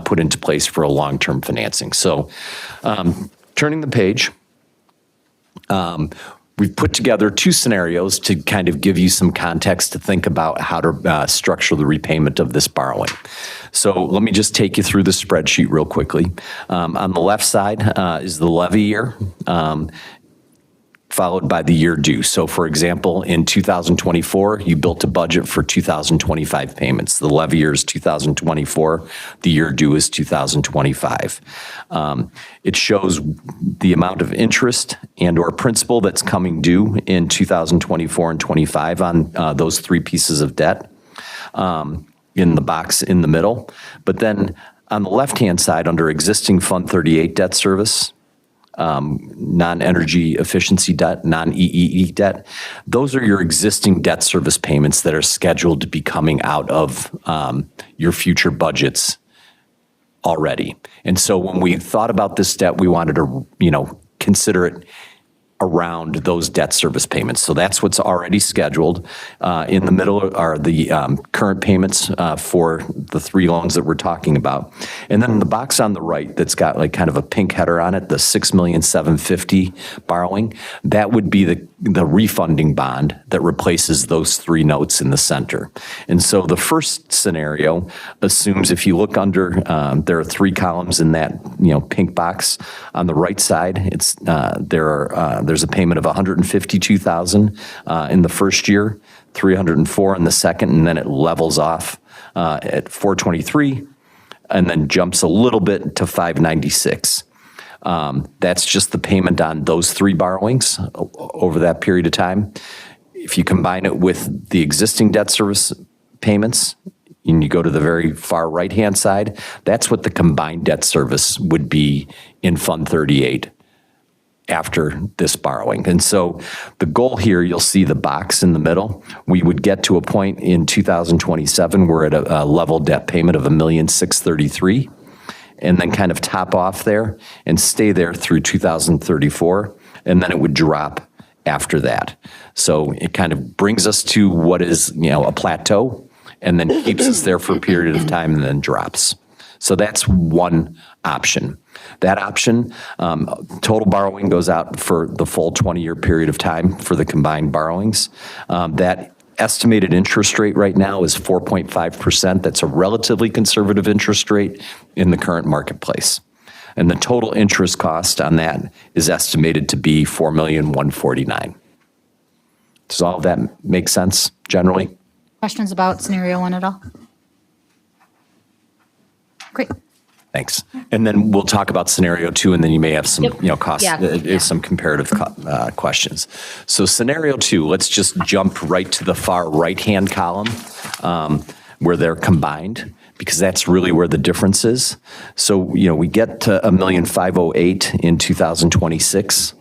put into place for a long-term financing. So turning the page, we've put together two scenarios to kind of give you some context to think about how to structure the repayment of this borrowing. So let me just take you through the spreadsheet real quickly. On the left side is the levy year, followed by the year due. So for example, in 2024, you built a budget for 2025 payments. The levy year is 2024, the year due is 2025. It shows the amount of interest and or principal that's coming due in 2024 and 25 on those three pieces of debt in the box in the middle. But then on the left-hand side, under existing Fund 38 debt service, non-energy efficiency debt, non-EEE debt. Those are your existing debt service payments that are scheduled to be coming out of your future budgets already. And so when we thought about this debt, we wanted to, consider it around those debt service payments. So that's what's already scheduled. In the middle are the current payments for the three loans that we're talking about. And then the box on the right that's got like kind of a pink header on it, the $6,750,000 borrowing, that would be the refunding bond that replaces those three notes in the center. And so the first scenario assumes, if you look under, there are three columns in that pink box. On the right side, it's there's a payment of $152,000 in the first year, $304 in the second, and then it levels off at $423, and then jumps a little bit to $596. That's just the payment on those three borrowings over that period of time. If you combine it with the existing debt service payments, and you go to the very far right-hand side, that's what the combined debt service would be in Fund 38 after this borrowing. And so the goal here, you'll see the box in the middle. We would get to a point in 2027 where at a level debt payment of $1,633,000, and then kind of top off there and stay there through 2034, and then it would drop after that. So it kind of brings us to what is, a plateau, and then keeps us there for a period of time and then drops. So that's one option. That option, total borrowing goes out for the full 20-year period of time for the combined borrowings. That estimated interest rate right now is 4.5%. That's a relatively conservative interest rate in the current marketplace. And the total interest cost on that is estimated to be $4,149,000. Does all of that make sense generally? Questions about scenario one at all? Great. Thanks. And then we'll talk about scenario two, and then you may have some, cost, some comparative questions. So scenario two, let's just jump right to the far right-hand column where they're combined, because that's really where the difference is. So, we get to $1,508,000 in 2026,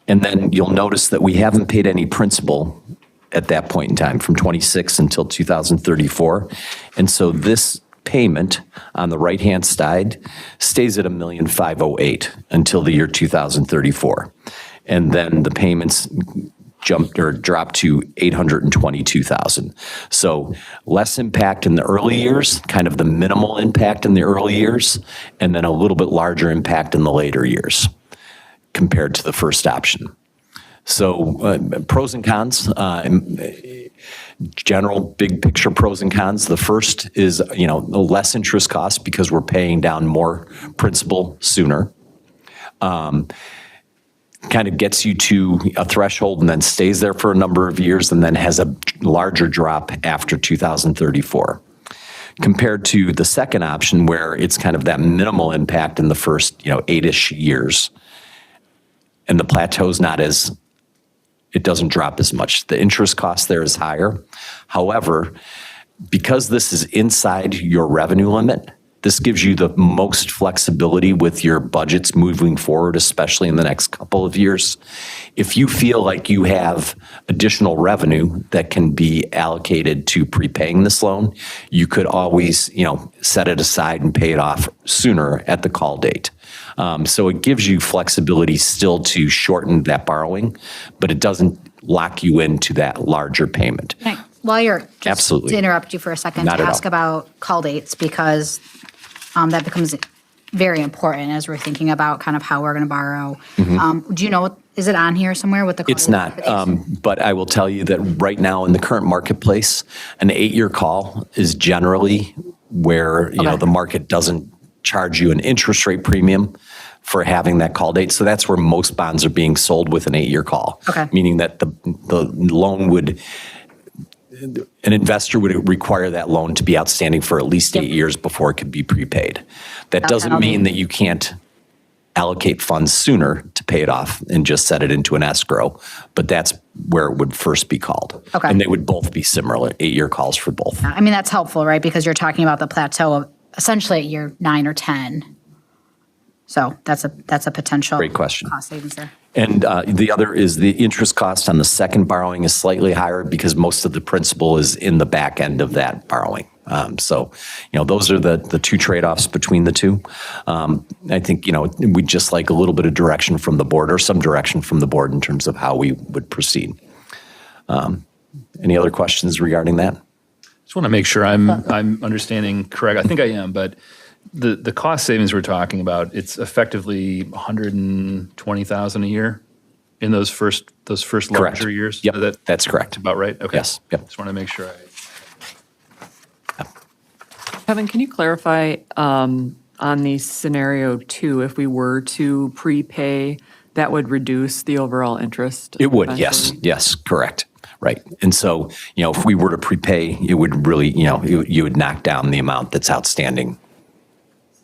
and then you'll notice that we haven't paid any principal at that point in time from 26 until 2034. And so this payment on the right-hand side stays at $1,508,000 until the year 2034. And then the payments dropped to 822,000. So less impact in the early years, kind of the minimal impact in the early years, and then a little bit larger impact in the later years compared to the first option. So pros and cons, general big picture pros and cons. The first is, less interest costs because we're paying down more principal sooner. Kind of gets you to a threshold and then stays there for a number of years and then has a larger drop after 2034. Compared to the second option where it's kind of that minimal impact in the first, 8-ish years. And the plateau's it doesn't drop as much. The interest cost there is higher. However, because this is inside your revenue limit, this gives you the most flexibility with your budgets moving forward, especially in the next couple of years. If you feel like you have additional revenue that can be allocated to prepaying this loan, you could always, set it aside and pay it off sooner at the call date. So it gives you flexibility still to shorten that borrowing, but it doesn't lock you into that larger payment. While you're, just Absolutely. to interrupt you for a second, Not to at ask all. about call dates, because that becomes very important as we're thinking about kind of how we're going to borrow. Do you know, is it on here somewhere with the call It's not, but I will tell you that right now in the current marketplace, an 8-year call is generally where, the market doesn't charge you an interest rate premium for having that call date. So that's where most bonds are being sold with an 8-year call. Okay. Meaning that the loan an investor would require that loan to be outstanding for at least 8 years before it could be prepaid. That doesn't mean that you can't allocate funds sooner to pay it off and just set it into an escrow, but that's where it would first be called. Okay. And they would both be similar, 8-year calls for both. I mean, that's helpful, right? Because you're talking about the plateau of essentially at year 9 or 10. So that's a potential Great question. cost savings there. And the other is the interest cost on the second borrowing is slightly higher because most of the principal is in the back end of that borrowing. So, those are the two trade-offs between the two. I think, we'd just like a little bit of direction from the board or some direction from the board in terms of how we would proceed. Any other questions regarding that? Just want to make sure I'm understanding correct. I think I am, but the cost savings we're talking about, it's effectively $120,000 a year in those first Correct. larger years. Yep, that's correct. About right. Okay. Yes. Yep. Just want to make sure. Kevin, can you clarify on the scenario 2, if we were to prepay, that would reduce the overall interest? It would, eventually? yes, correct. Right. And so, if we were to prepay, it would really, you would knock down the amount that's outstanding.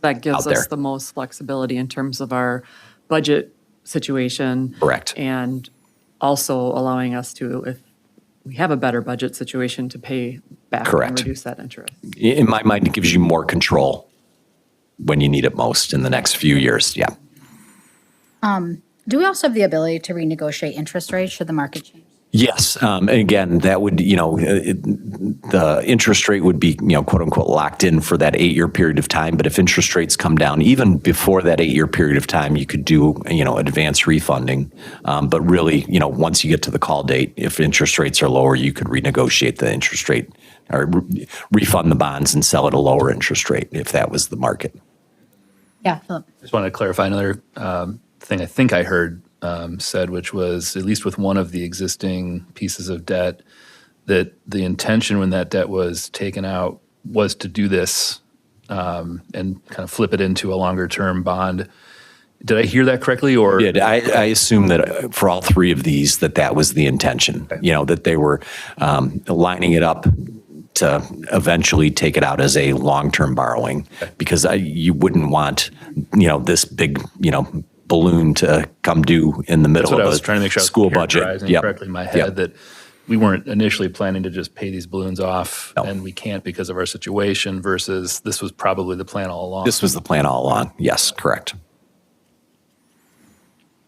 That gives out there. us the most flexibility in terms of our budget situation. Correct. And also allowing us to, if we have a better budget situation, to pay back Correct. and reduce that interest. In my mind, it gives you more control when you need it most in the next few years. Yeah. Do we also have the ability to renegotiate interest rates should the market change? Yes. And again, that would, the interest rate would be, quote unquote, locked in for that 8-year period of time. But if interest rates come down, even before that 8-year period of time, you could do, advance refunding. But really, once you get to the call date, if interest rates are lower, you could renegotiate the interest rate or refund the bonds and sell at a lower interest rate if that was the market. Yeah, Philip. Just want to clarify another thing I think I heard said, which was, at least with one of the existing pieces of debt, that the intention when that debt was taken out was to do this and kind of flip it into a longer term bond. Did I hear that correctly? Or I assume that for all three of these, that was the intention, that they were lining it up to eventually take it out as a long-term borrowing, because you wouldn't want, this big, balloon to come due in the middle That's what of I was trying to make sure school I was budget. characterizing Yep. correctly in my head, Yep. that we weren't initially planning to just pay these balloons off, and we can't because of our situation, versus this was probably the plan all along. This was the plan all along. Yes, correct.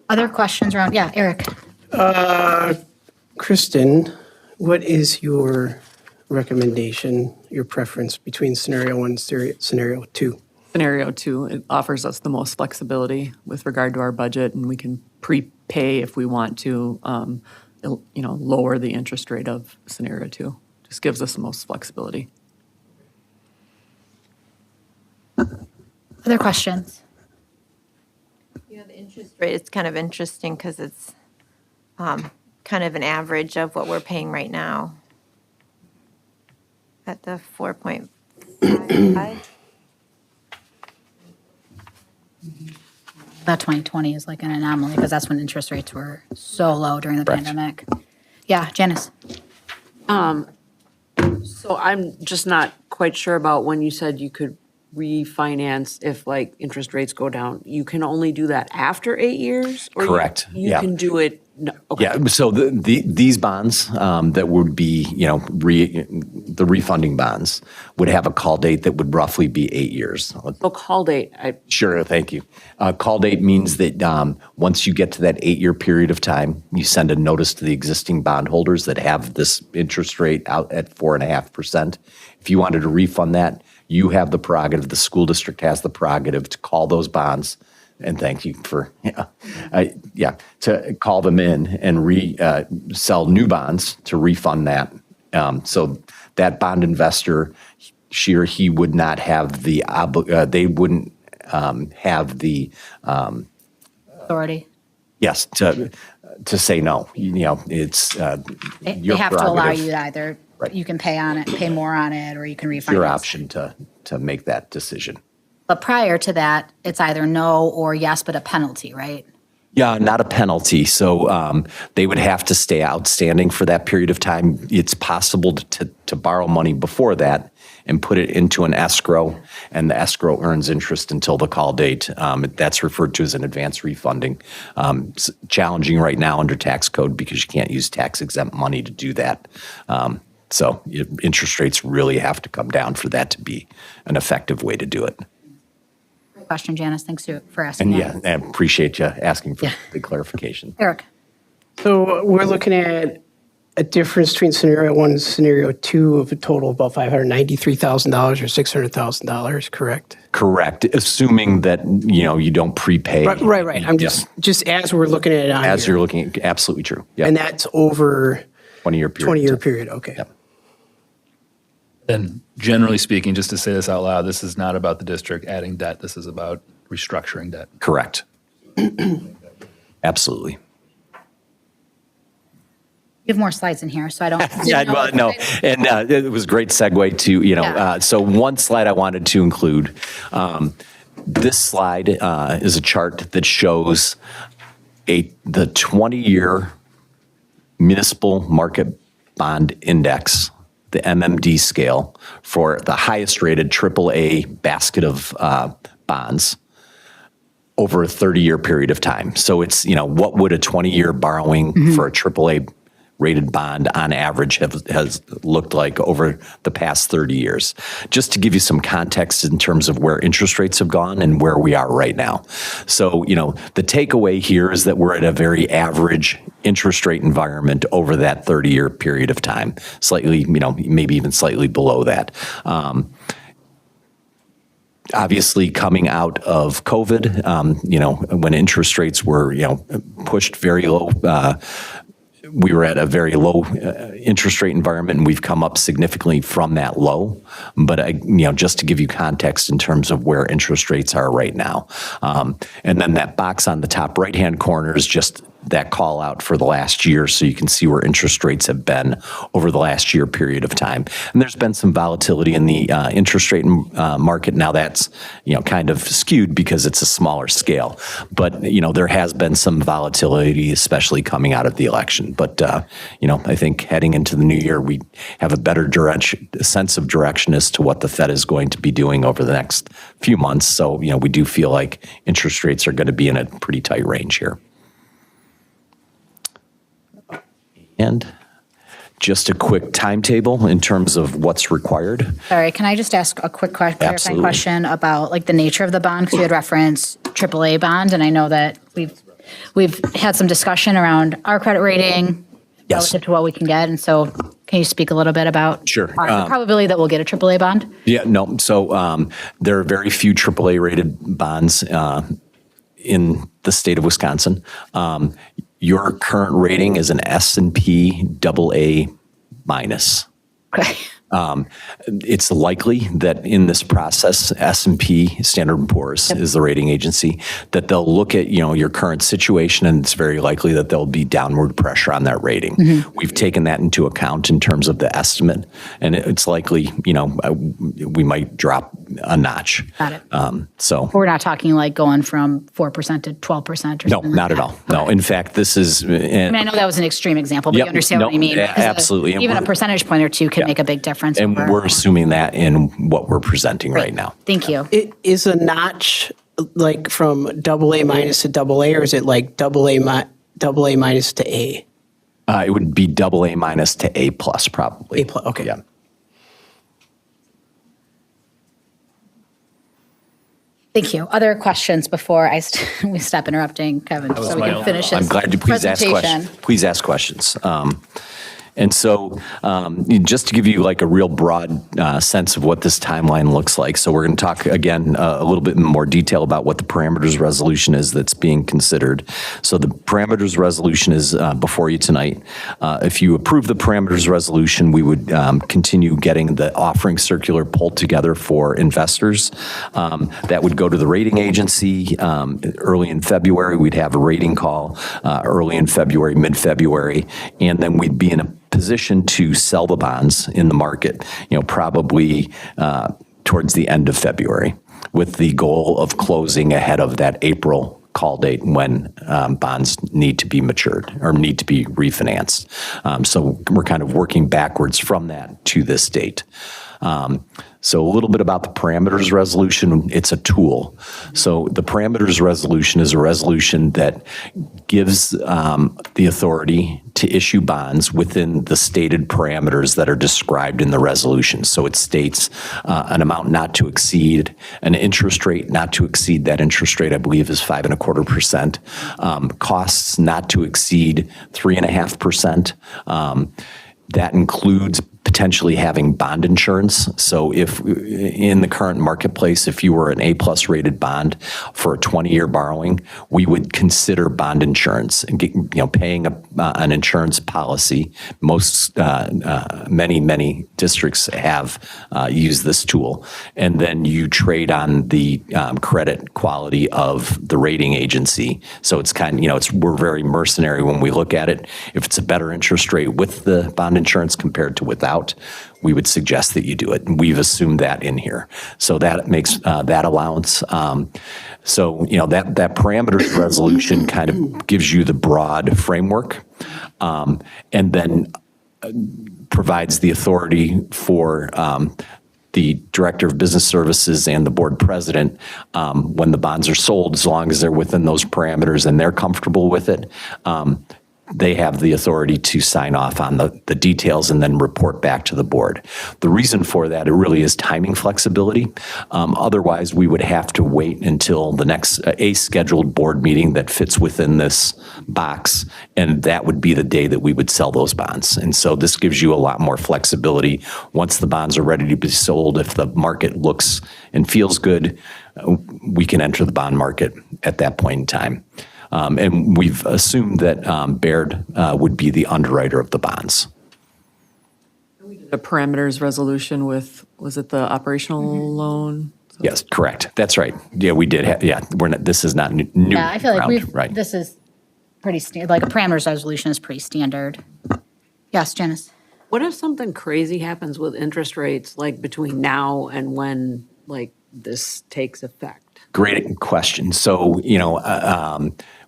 Other questions around? Yeah, Eric. Kristen, what is your recommendation, your preference between scenario 1 and scenario 2? Scenario 2, it offers us the most flexibility with regard to our budget, and we can prepay if we want to lower the interest rate of scenario 2. Just gives us the most flexibility. Other questions? The interest rate, it's kind of interesting because it's kind of an average of what we're paying right now at the 4.55. That 2020 is like an anomaly because that's when interest rates were so low during the pandemic. Yeah, Janice. So I'm just not quite sure about when you said you could refinance if like interest rates go down. You can only do that after 8 years? Or Correct. You can do it, no, okay. Yeah, so these bonds that would be, the refunding bonds would have a call date that would roughly be 8 years. So call date, Sure, thank you. Call date means that once you get to that 8-year period of time, you send a notice to the existing bondholders that have this interest rate out at 4.5%. If you wanted to refund that, you have the prerogative, the school district has the prerogative to call those bonds, and thank you for, to call them in and sell new bonds to refund that. So that bond investor, she or he would not have the, they wouldn't have the Authority. yes, to say no. It's They your have to allow prerogative. you to either, Right. you can pay on it, pay more on it, or you can refinance. Your option to make that decision. But prior to that, it's either no or yes, but a penalty, right? Yeah, not a penalty. So they would have to stay outstanding for that period of time. It's possible to borrow money before that and put it into an escrow, and the escrow earns interest until the call date. That's referred to as an advance refunding. It's challenging right now under tax code because you can't use tax exempt money to do that. So interest rates really have to come down for that to be an effective way to do it. Great question, Janice. Thanks for asking And that. I appreciate you asking for the clarification. Eric. So we're looking at a difference between scenario 1 and scenario 2 of a total of about $593,000 or $600,000, correct? Correct, assuming that, you don't prepay. Right. I'm just as we're looking at it on As here. you're looking, absolutely true. Yeah. And that's over 20-year period. 20-year period, okay. Yep. And generally speaking, just to say this out loud, this is not about the district adding debt. This is about restructuring debt. Correct. Absolutely. You have more slides in here, so I don't. Yeah, well, no, and it was a great segue to, so one slide I wanted to include. This slide is a chart that shows the 20-year municipal market bond index, the MMD scale, for the highest rated AAA basket of bonds over a 30-year period of time. So it's, what would a 20-year borrowing for a AAA rated bond on average has looked like over the past 30 years. Just to give you some context in terms of where interest rates have gone and where we are right now. So, the takeaway here is that we're at a very average interest rate environment over that 30-year period of time, slightly, maybe even slightly below that. Obviously, coming out of COVID, when interest rates were, pushed very low, we were at a very low interest rate environment, and we've come up significantly from that low. But just to give you context in terms of where interest rates are right now, and then that box on the top right-hand corner is just that call out for the last year, so you can see where interest rates have been over the last year period of time. And there's been some volatility in the interest rate market. Now that's kind of skewed because it's a smaller scale, but there has been some volatility, especially coming out of the election. But I think heading into the new year, we have a better sense of direction as to what the Fed is going to be doing over the next few months. So we do feel like interest rates are going to be in a pretty tight range here. And just a quick timetable in terms of what's required. Sorry, can I just ask a quick clarifying Absolutely. question about like the nature of the bond? Because you had referenced AAA bond, and I know that we've had some discussion around our credit rating relative to what we can get. And so can you speak a little bit about Sure. the probability that we'll get a AAA bond? Yeah, no. So there are very few AAA rated bonds in the state of Wisconsin. Your current rating is an S&P AA minus. Okay. It's likely that in this process, S&P, Standard & Poor's is the rating agency, that they'll look at, your current situation, and it's very likely that there'll be downward pressure on that rating. We've taken that into account in terms of the estimate, and it's likely, we might drop a notch. Got it. So We're not talking like going from 4% to 12% or something. no, not at all. No, in fact, this is. I mean, I know that was an extreme example, but Yep. you understand what I mean. Because Absolutely. And even a we're- percentage point or two can make a big difference. And over- we're assuming that in what we're presenting right now. Thank you. It is a notch like from AA minus to AA, or is it like AA minus to A? It would be AA minus to A plus, probably. A plus, okay. Yeah. Thank you. Other questions before we stop interrupting Kevin so we can finish his I'm glad you please ask presentation. questions. Please ask questions. And so just to give you like a real broad sense of what this timeline looks like. So we're going to talk again a little bit in more detail about what the parameters resolution is that's being considered. So the parameters resolution is before you tonight. If you approve the parameters resolution, we would continue getting the offering circular pulled together for investors. That would go to the rating agency early in February. We'd have a rating call early in February, mid-February, and then we'd be in a position to sell the bonds in the market, probably towards the end of February, with the goal of closing ahead of that April call date when bonds need to be matured or need to be refinanced. So we're kind of working backwards from that to this date. So a little bit about the parameters resolution. It's a tool. So the parameters resolution is a resolution that gives the authority to issue bonds within the stated parameters that are described in the resolution. So it states an amount not to exceed, an interest rate not to exceed. That interest rate, I believe, is 5.25%. Costs not to exceed 3.5%. That includes potentially having bond insurance. So if in the current marketplace, if you were an A+ rated bond for a 20-year borrowing, we would consider bond insurance and paying an insurance policy. Many districts have used this tool. And then you trade on the credit quality of the rating agency. So it's we're very mercenary when we look at it. If it's a better interest rate with the bond insurance compared to without, we would suggest that you do it. And we've assumed that in here. So that makes that allowance. So that parameters resolution kind of gives you the broad framework, and then provides the authority for the Director of Business Services and the Board President, when the bonds are sold, as long as they're within those parameters and they're comfortable with it, they have the authority to sign off on the details and then report back to the board. The reason for that, it really is timing flexibility. Otherwise, we would have to wait until the next a scheduled board meeting that fits within this box, and that would be the day that we would sell those bonds. And so this gives you a lot more flexibility. Once the bonds are ready to be sold, if the market looks and feels good, we can enter the bond market at that point in time. And we've assumed that Baird would be the underwriter of the bonds. The parameters resolution with, was it the operational loan? Yes, correct. That's right. Yeah, we did. This is not new. Yeah, I feel like right. this is pretty standard, like a parameters resolution is pretty standard. Yes, Janice? What if something crazy happens with interest rates, like between now and when, like, this takes effect? Great question. So,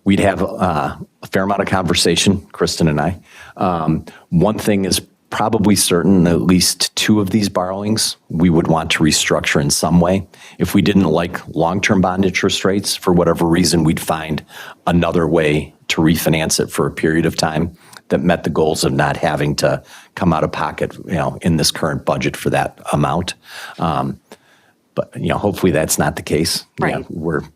we'd have a fair amount of conversation, Kristen and I. One thing is probably certain, at least two of these borrowings, we would want to restructure in some way. If we didn't like long-term bond interest rates, for whatever reason, we'd find another way to refinance it for a period of time that met the goals of not having to come out of pocket, in this current budget for that amount. But, hopefully that's not the case. Right.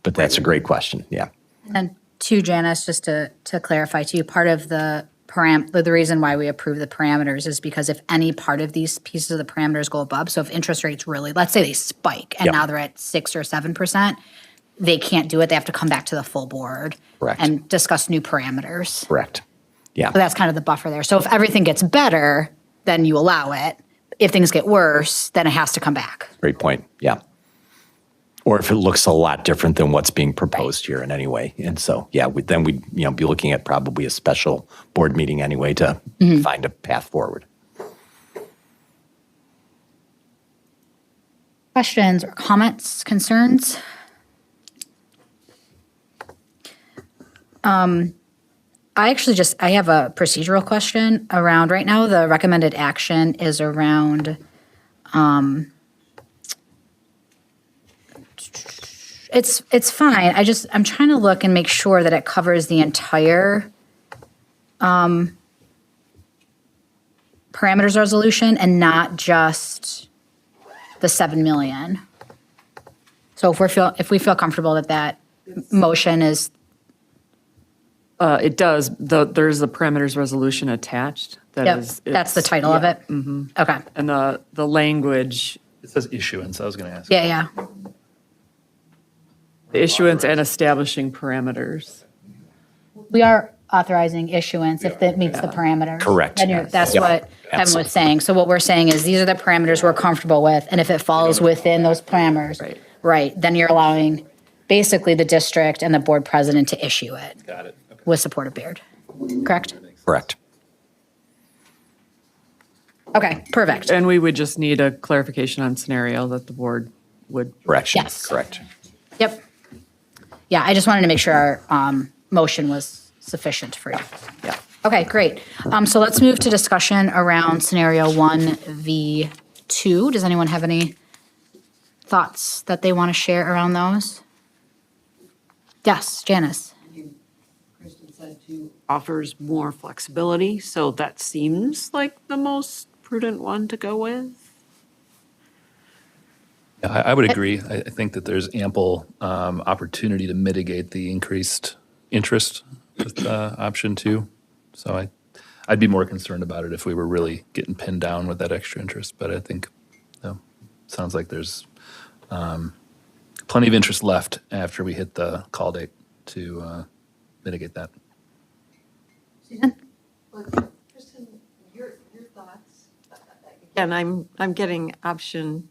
But that's a great question. Yeah. And to Janice, just to clarify to you, part of the reason why we approve the parameters is because if any part of these pieces of the parameters go above, so if interest rates really, let's say they spike and Yep. now they're at 6 or 7%, they can't do it. They have to come back to the full board. Correct. And discuss new parameters. Correct. Yeah. So that's kind of the buffer there. So if everything gets better, then you allow it. If things get worse, then it has to come back. Great point. Yeah. Or if it looks a lot different than what's being proposed here in any way. And so, yeah, then we'd be looking at probably a special board meeting anyway to find a path forward. Questions or comments, concerns? I have a procedural question around, right now, the recommended action is around, it's fine. I'm trying to look and make sure that it covers the entire, parameters resolution and not just the 7 million. So if we feel comfortable that motion is, It does. There's a parameters resolution attached. yep, that's the title of it? Okay. And the language, It says issuance, I was going to ask. Yeah. the issuance and establishing parameters. We are authorizing issuance if that meets the parameters. Correct. That's Yep. what Kevin Absolutely. was saying. So what we're saying is these are the parameters we're comfortable with, and if it falls within those parameters, right, then you're allowing basically the district and the board president to issue it. Got it. Okay. With support of Beard. Correct? Correct. Okay, perfect. And we would just need a clarification on scenario that the board would. Correction. Yes. Correct. Yep. Yeah, I just wanted to make sure our motion was sufficient for you. Yeah. Okay, great. So let's move to discussion around scenario 1V2. Does anyone have any thoughts that they want to share around those? Yes, Janice. Kristen said offers more flexibility, so that seems like the most prudent one to go with. Yeah, I would agree. I think that there's ample opportunity to mitigate the increased interest with option 2. So I'd be more concerned about it if we were really getting pinned down with that extra interest. But I think, sounds like there's plenty of interest left after we hit the call date to mitigate that. Kristen, your thoughts? And I'm getting option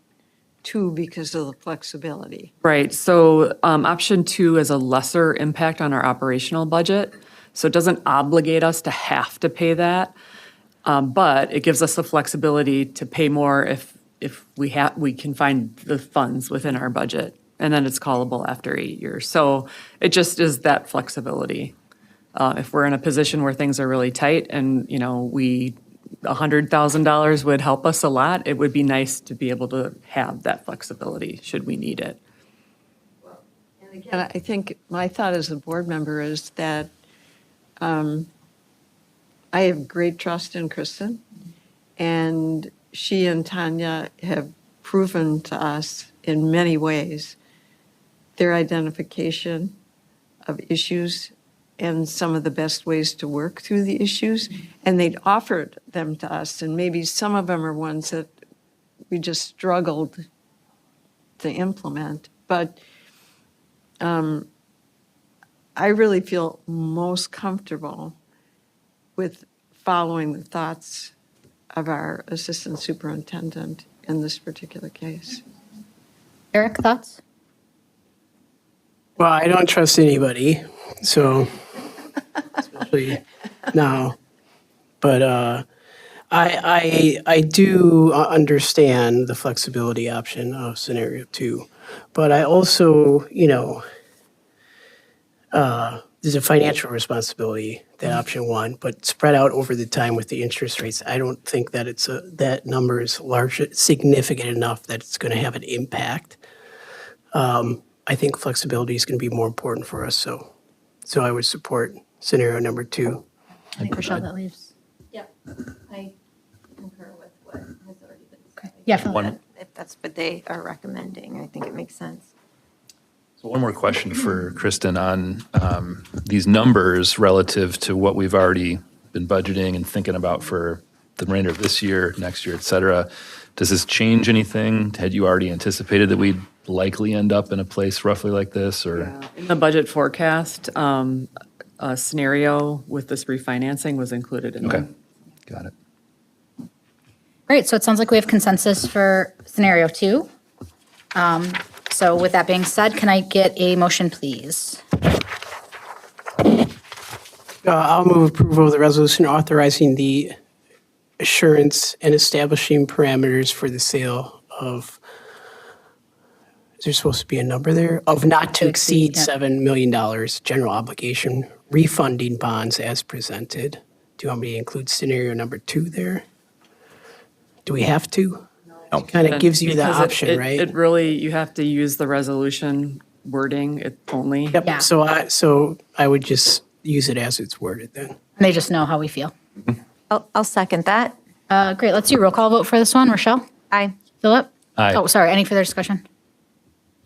2 because of the flexibility. Right, so option 2 is a lesser impact on our operational budget. So it doesn't obligate us to have to pay that, but it gives us the flexibility to pay more if we can find the funds within our budget. And then it's callable after 8 years. So it just is that flexibility. If we're in a position where things are really tight and, $100,000 would help us a lot, it would be nice to be able to have that flexibility should we need it. And I think my thought as a board member is that I have great trust in Kristen, and she and Tanya have proven to us in many ways their identification of issues and some of the best ways to work through the issues, and they'd offered them to us, and maybe some of them are ones that we just struggled to implement. But I really feel most comfortable with following the thoughts of our assistant superintendent in this particular case. Eric, thoughts? Well, I don't trust anybody, so especially now. But I do understand the flexibility option of scenario 2, but I also, there's a financial responsibility, that option 1, but spread out over the time with the interest rates, I don't think that that number is significant enough that it's going to have an impact. I think flexibility is going to be more important for us, so I would support scenario number 2. I think, Rochelle, that leaves. Yeah, I concur with what has already been said. Yeah, Phil. If that's what they are recommending, I think it makes sense. So one more question for Kristen on these numbers relative to what we've already been budgeting and thinking about for the remainder of this year, next year, et cetera. Does this change anything? Had you already anticipated that we'd likely end up in a place roughly like this, or? In the budget forecast, a scenario with this refinancing was included in Okay, there. got it. Great, so it sounds like we have consensus for scenario 2. So with that being said, can I get a motion, please? I'll move approval of the resolution authorizing the assurance and establishing parameters for the sale of, is there supposed to be a number there? Of not to exceed $7 million general obligation refunding bonds as presented. Do you want me to include scenario number 2 there? Do we have to? No. Kind of gives you the Because option, right? It really, you have to use the resolution wording it only. Yeah. Yep, so I would just use it as it's worded then. They just know how we feel. I'll second that. Great, let's do roll call vote for this one. Rochelle? Aye. Philip? Aye. Oh, sorry, any further discussion?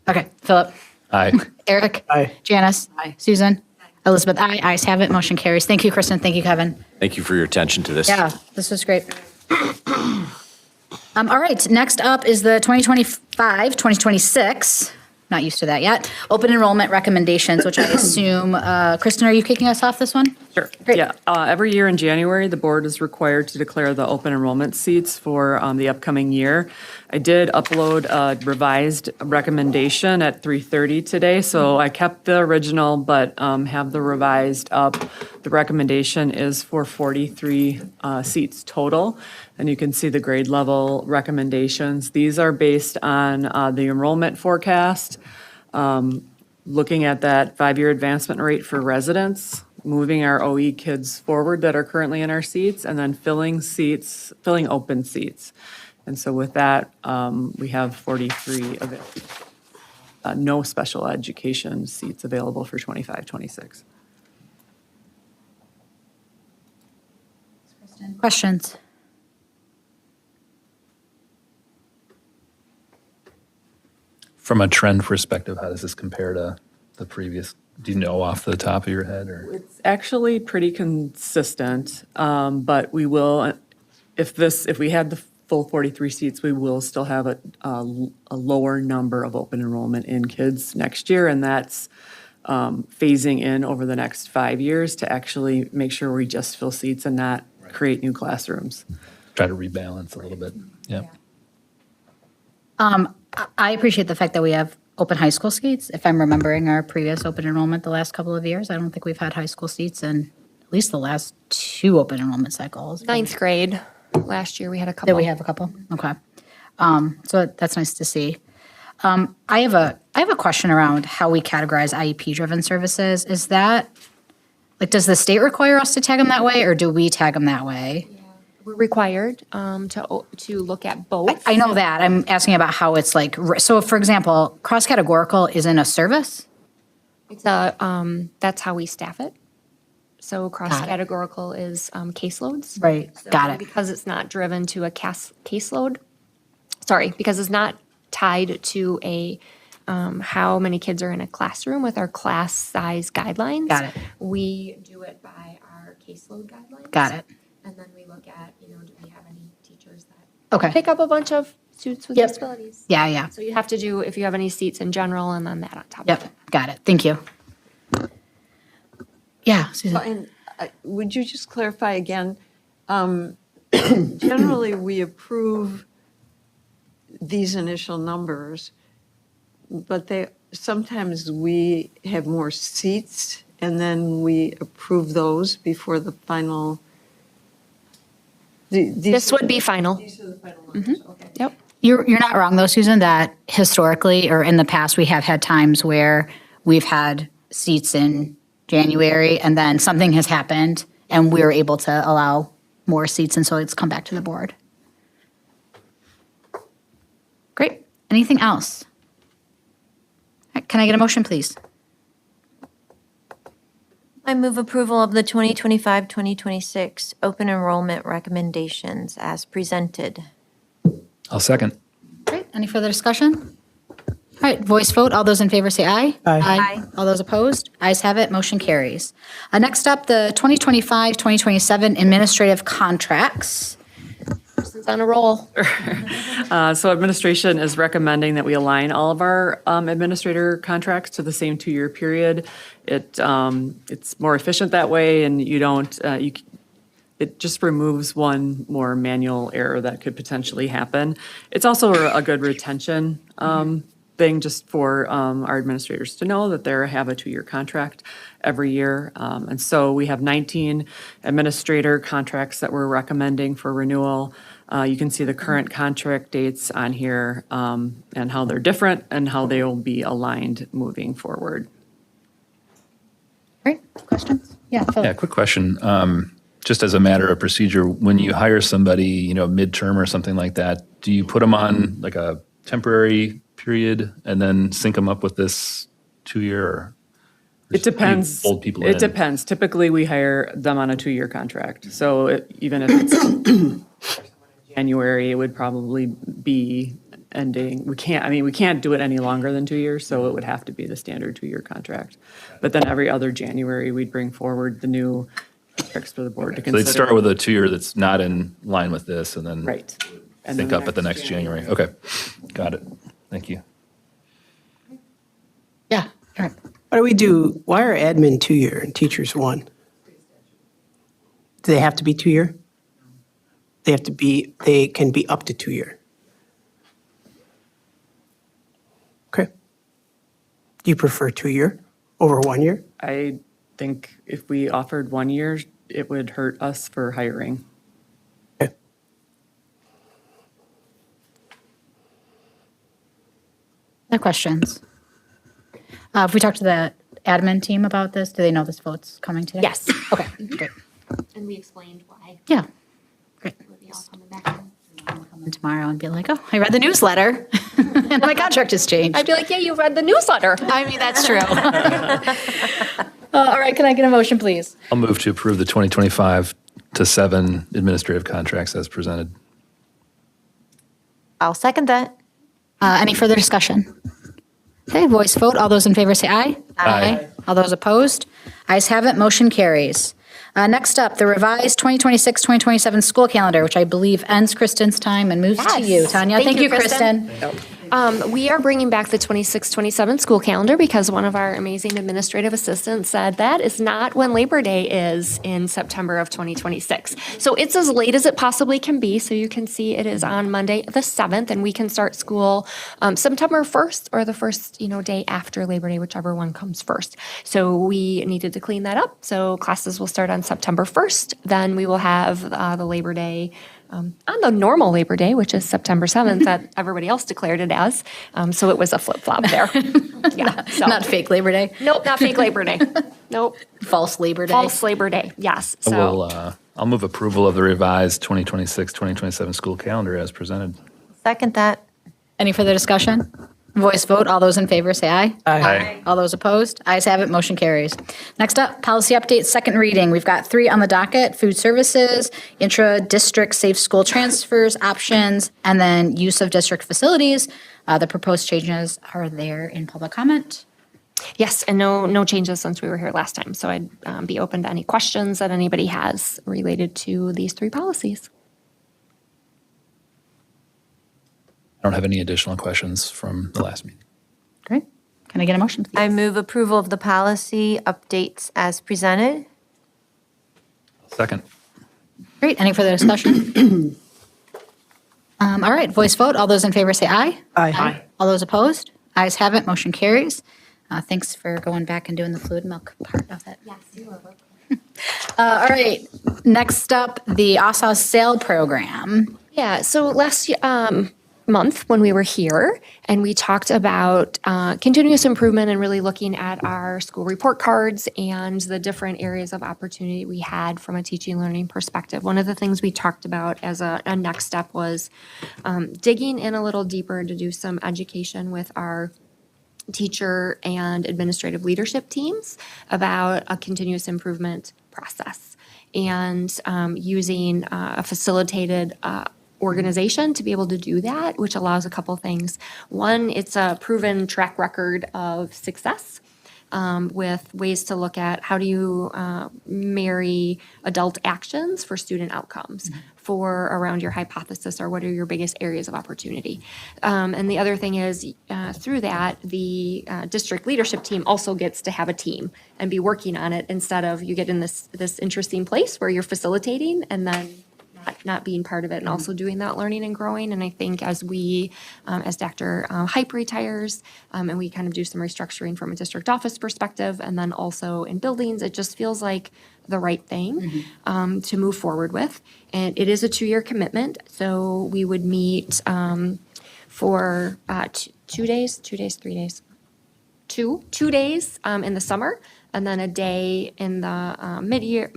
Okay, Philip? Aye. Eric? Aye. Janice? Aye. Susan? Elizabeth? Aye. Ayes have it, motion carries. Thank you, Kristen. Thank you, Kevin. Thank you for your attention to this. Yeah, this was great. All right, next up is the 2025-2026, not used to that yet, open enrollment recommendations, which I assume, Kristen, are you kicking us off this one? Sure. Great. Yeah. Every year in January, the board is required to declare the open enrollment seats for the upcoming year. I did upload a revised recommendation at 3:30 today, so I kept the original, but have the revised up. The recommendation is for 43 seats total, and you can see the grade level recommendations. These are based on the enrollment forecast, looking at that 5-year advancement rate for residents, moving our OE kids forward that are currently in our seats, and then filling open seats. And so with that, we have 43 of it. No special education seats available for 25-26. Questions? From a trend perspective, how does this compare to the previous? Do you know off the top of your head, or? It's actually pretty consistent, but we will, if we had the full 43 seats, we will still have a lower number of open enrollment in kids next year, and that's phasing in over the next 5 years to actually make sure we just fill seats and not create new classrooms. Try to rebalance a little bit. Yeah. I appreciate the fact that we have open high school seats. If I'm remembering our previous open enrollment the last couple of years, I don't think we've had high school seats in at least the last 2 open enrollment cycles. Ninth grade, last year we had a couple. Did we have a couple? Okay. So that's nice to see. I have a question around how we categorize IEP-driven services. Is that, like, does the state require us to tag them that way, or do we tag them that way? We're required to look at both. I know that. I'm asking about how it's like, so for example, cross-categorical isn't a service? It's that's how we staff it. So cross-categorical is caseloads. Right, So got it. Because it's not driven to a caseload, because it's not tied to a how many kids are in a classroom with our class size guidelines. Got it. We do it by our caseload guidelines. Got it. And then we look at, do we have any teachers that Okay. pick up a bunch of students with Yep. disabilities? Yeah, yeah. So you have to do, if you have any seats in general, and then that on top of Yep, it. got it. Thank you. Yeah, Susan. And would you just clarify again? Generally, we approve these initial numbers, but sometimes we have more seats, and then we approve those before the final. This would be final. These are the final numbers, okay. Yep. You're not wrong though, Susan, that historically or in the past, we have had times where we've had seats in January and then something has happened and we're able to allow more seats, and so it's come back to the board. Great. Anything else? All right, can I get a motion, please? I move approval of the 2025-2026 open enrollment recommendations as presented. I'll second. Great. Any further discussion? All right, voice vote. All those in favor say aye. Aye. All those opposed? Ayes have it. Motion carries. Next up, the 2025-2027 administrative contracts. is on a roll. So administration is recommending that we align all of our administrator contracts to the same 2-year period. It's more efficient that way, and you don't, it just removes one more manual error that could potentially happen. It's also a good retention thing just for our administrators to know that they have a 2-year contract every year. And so we have 19 administrator contracts that we're recommending for renewal. You can see the current contract dates on here and how they're different and how they will be aligned moving forward. Great, questions? Yeah, Phil. Yeah, quick question. Just as a matter of procedure, when you hire somebody, midterm or something like that, do you put them on like a temporary period and then sync them up with this 2-year? Or It depends. Fold people It in? depends. Typically, we hire them on a 2-year contract. So even if it's January, it would probably be ending. We can't do it any longer than 2 years, so it would have to be the standard 2-year contract. But then every other January, we'd bring forward the new contracts for the board to So consider. they'd start with a 2-year that's not in line with this and then Right. And sync then up at the next January. Okay, got it. Thank you. Yeah, all right. Why are admin 2-year and teachers 1? Do they have to be 2-year? They can be up to 2-year. Okay. Do you prefer 2-year over 1 year? I think if we offered 1 year, it would hurt us for hiring. Okay. No questions? If we talk to the admin team about this, do they know this vote's coming today? Yes. Okay, great. And we explained why. Yeah, great. We'll be all coming back in. I'll come in tomorrow and be like, oh, I read the newsletter and my contract has changed. I'd be like, yeah, you read the newsletter. I mean, that's true. All right, can I get a motion, please? I'll move to approve the 2025 to 7 administrative contracts as presented. I'll second that. Any further discussion? Okay, voice vote. All those in favor say aye. Aye. All those opposed? Ayes have it, motion carries. Next up, the revised 2026-2027 school calendar, which I believe ends Kristen's time and moves to you, Yes. Tanya. Thank you, Kristen. We are bringing back the 26-27 school calendar because one of our amazing administrative assistants said that is not when Labor Day is in September of 2026. So it's as late as it possibly can be. So you can see it is on Monday the 7th, and we can start school September 1st or the first day after Labor Day, whichever one comes first. So we needed to clean that up. So classes will start on September 1st. Then we will have the Labor Day on the normal Labor Day, which is September 7th, that everybody else declared it as. So it was a flip-flop there. Yeah. So. Not fake Labor Day. Nope, not fake Labor Day. Nope. False Labor Day. False Labor Day, yes. So I'll move approval of the revised 2026-2027 school calendar as presented. Second that. Any further discussion? Voice vote. All those in favor say aye. Aye. All those opposed? Ayes have it, motion carries. Next up, policy update, second reading. We've got 3 on the docket: food services, intra-district safe school transfers, options, and then use of district facilities. The proposed changes are there in public comment. yes, and no changes since we were here last time. So I'd be open to any questions that anybody has related to these 3 policies. I don't have any additional questions from the last meeting. Great. Can I get a motion, please? I move approval of the policy updates as presented. Second. Great. Any further discussion? All right, voice vote. All those in favor say aye. Aye. All those opposed? Ayes have it, motion carries. Thanks for going back and doing the fluid milk part of it. Yes, you are welcome. All right, next up, the ASA sale program. Yeah, so last month when we were here and we talked about continuous improvement and really looking at our school report cards and the different areas of opportunity we had from a teaching learning perspective. One of the things we talked about as a next step was digging in a little deeper to do some education with our teacher and administrative leadership teams about a continuous improvement process and using a facilitated organization to be able to do that, which allows a couple things. One, it's a proven track record of success with ways to look at how do you marry adult actions for student outcomes for around your hypothesis, or what are your biggest areas of opportunity. And the other thing is, through that, the district leadership team also gets to have a team and be working on it, instead of you get in this interesting place where you're facilitating and then not being part of it, and also doing that learning and growing. And I think as as Dr. Hype retires, and we kind of do some restructuring from a district office perspective, and then also in buildings, it just feels like the right thing to move forward with. And it is a 2-year commitment, so we would meet for 2 days, 3 days. Two days in the summer, and then a day in the mid-year,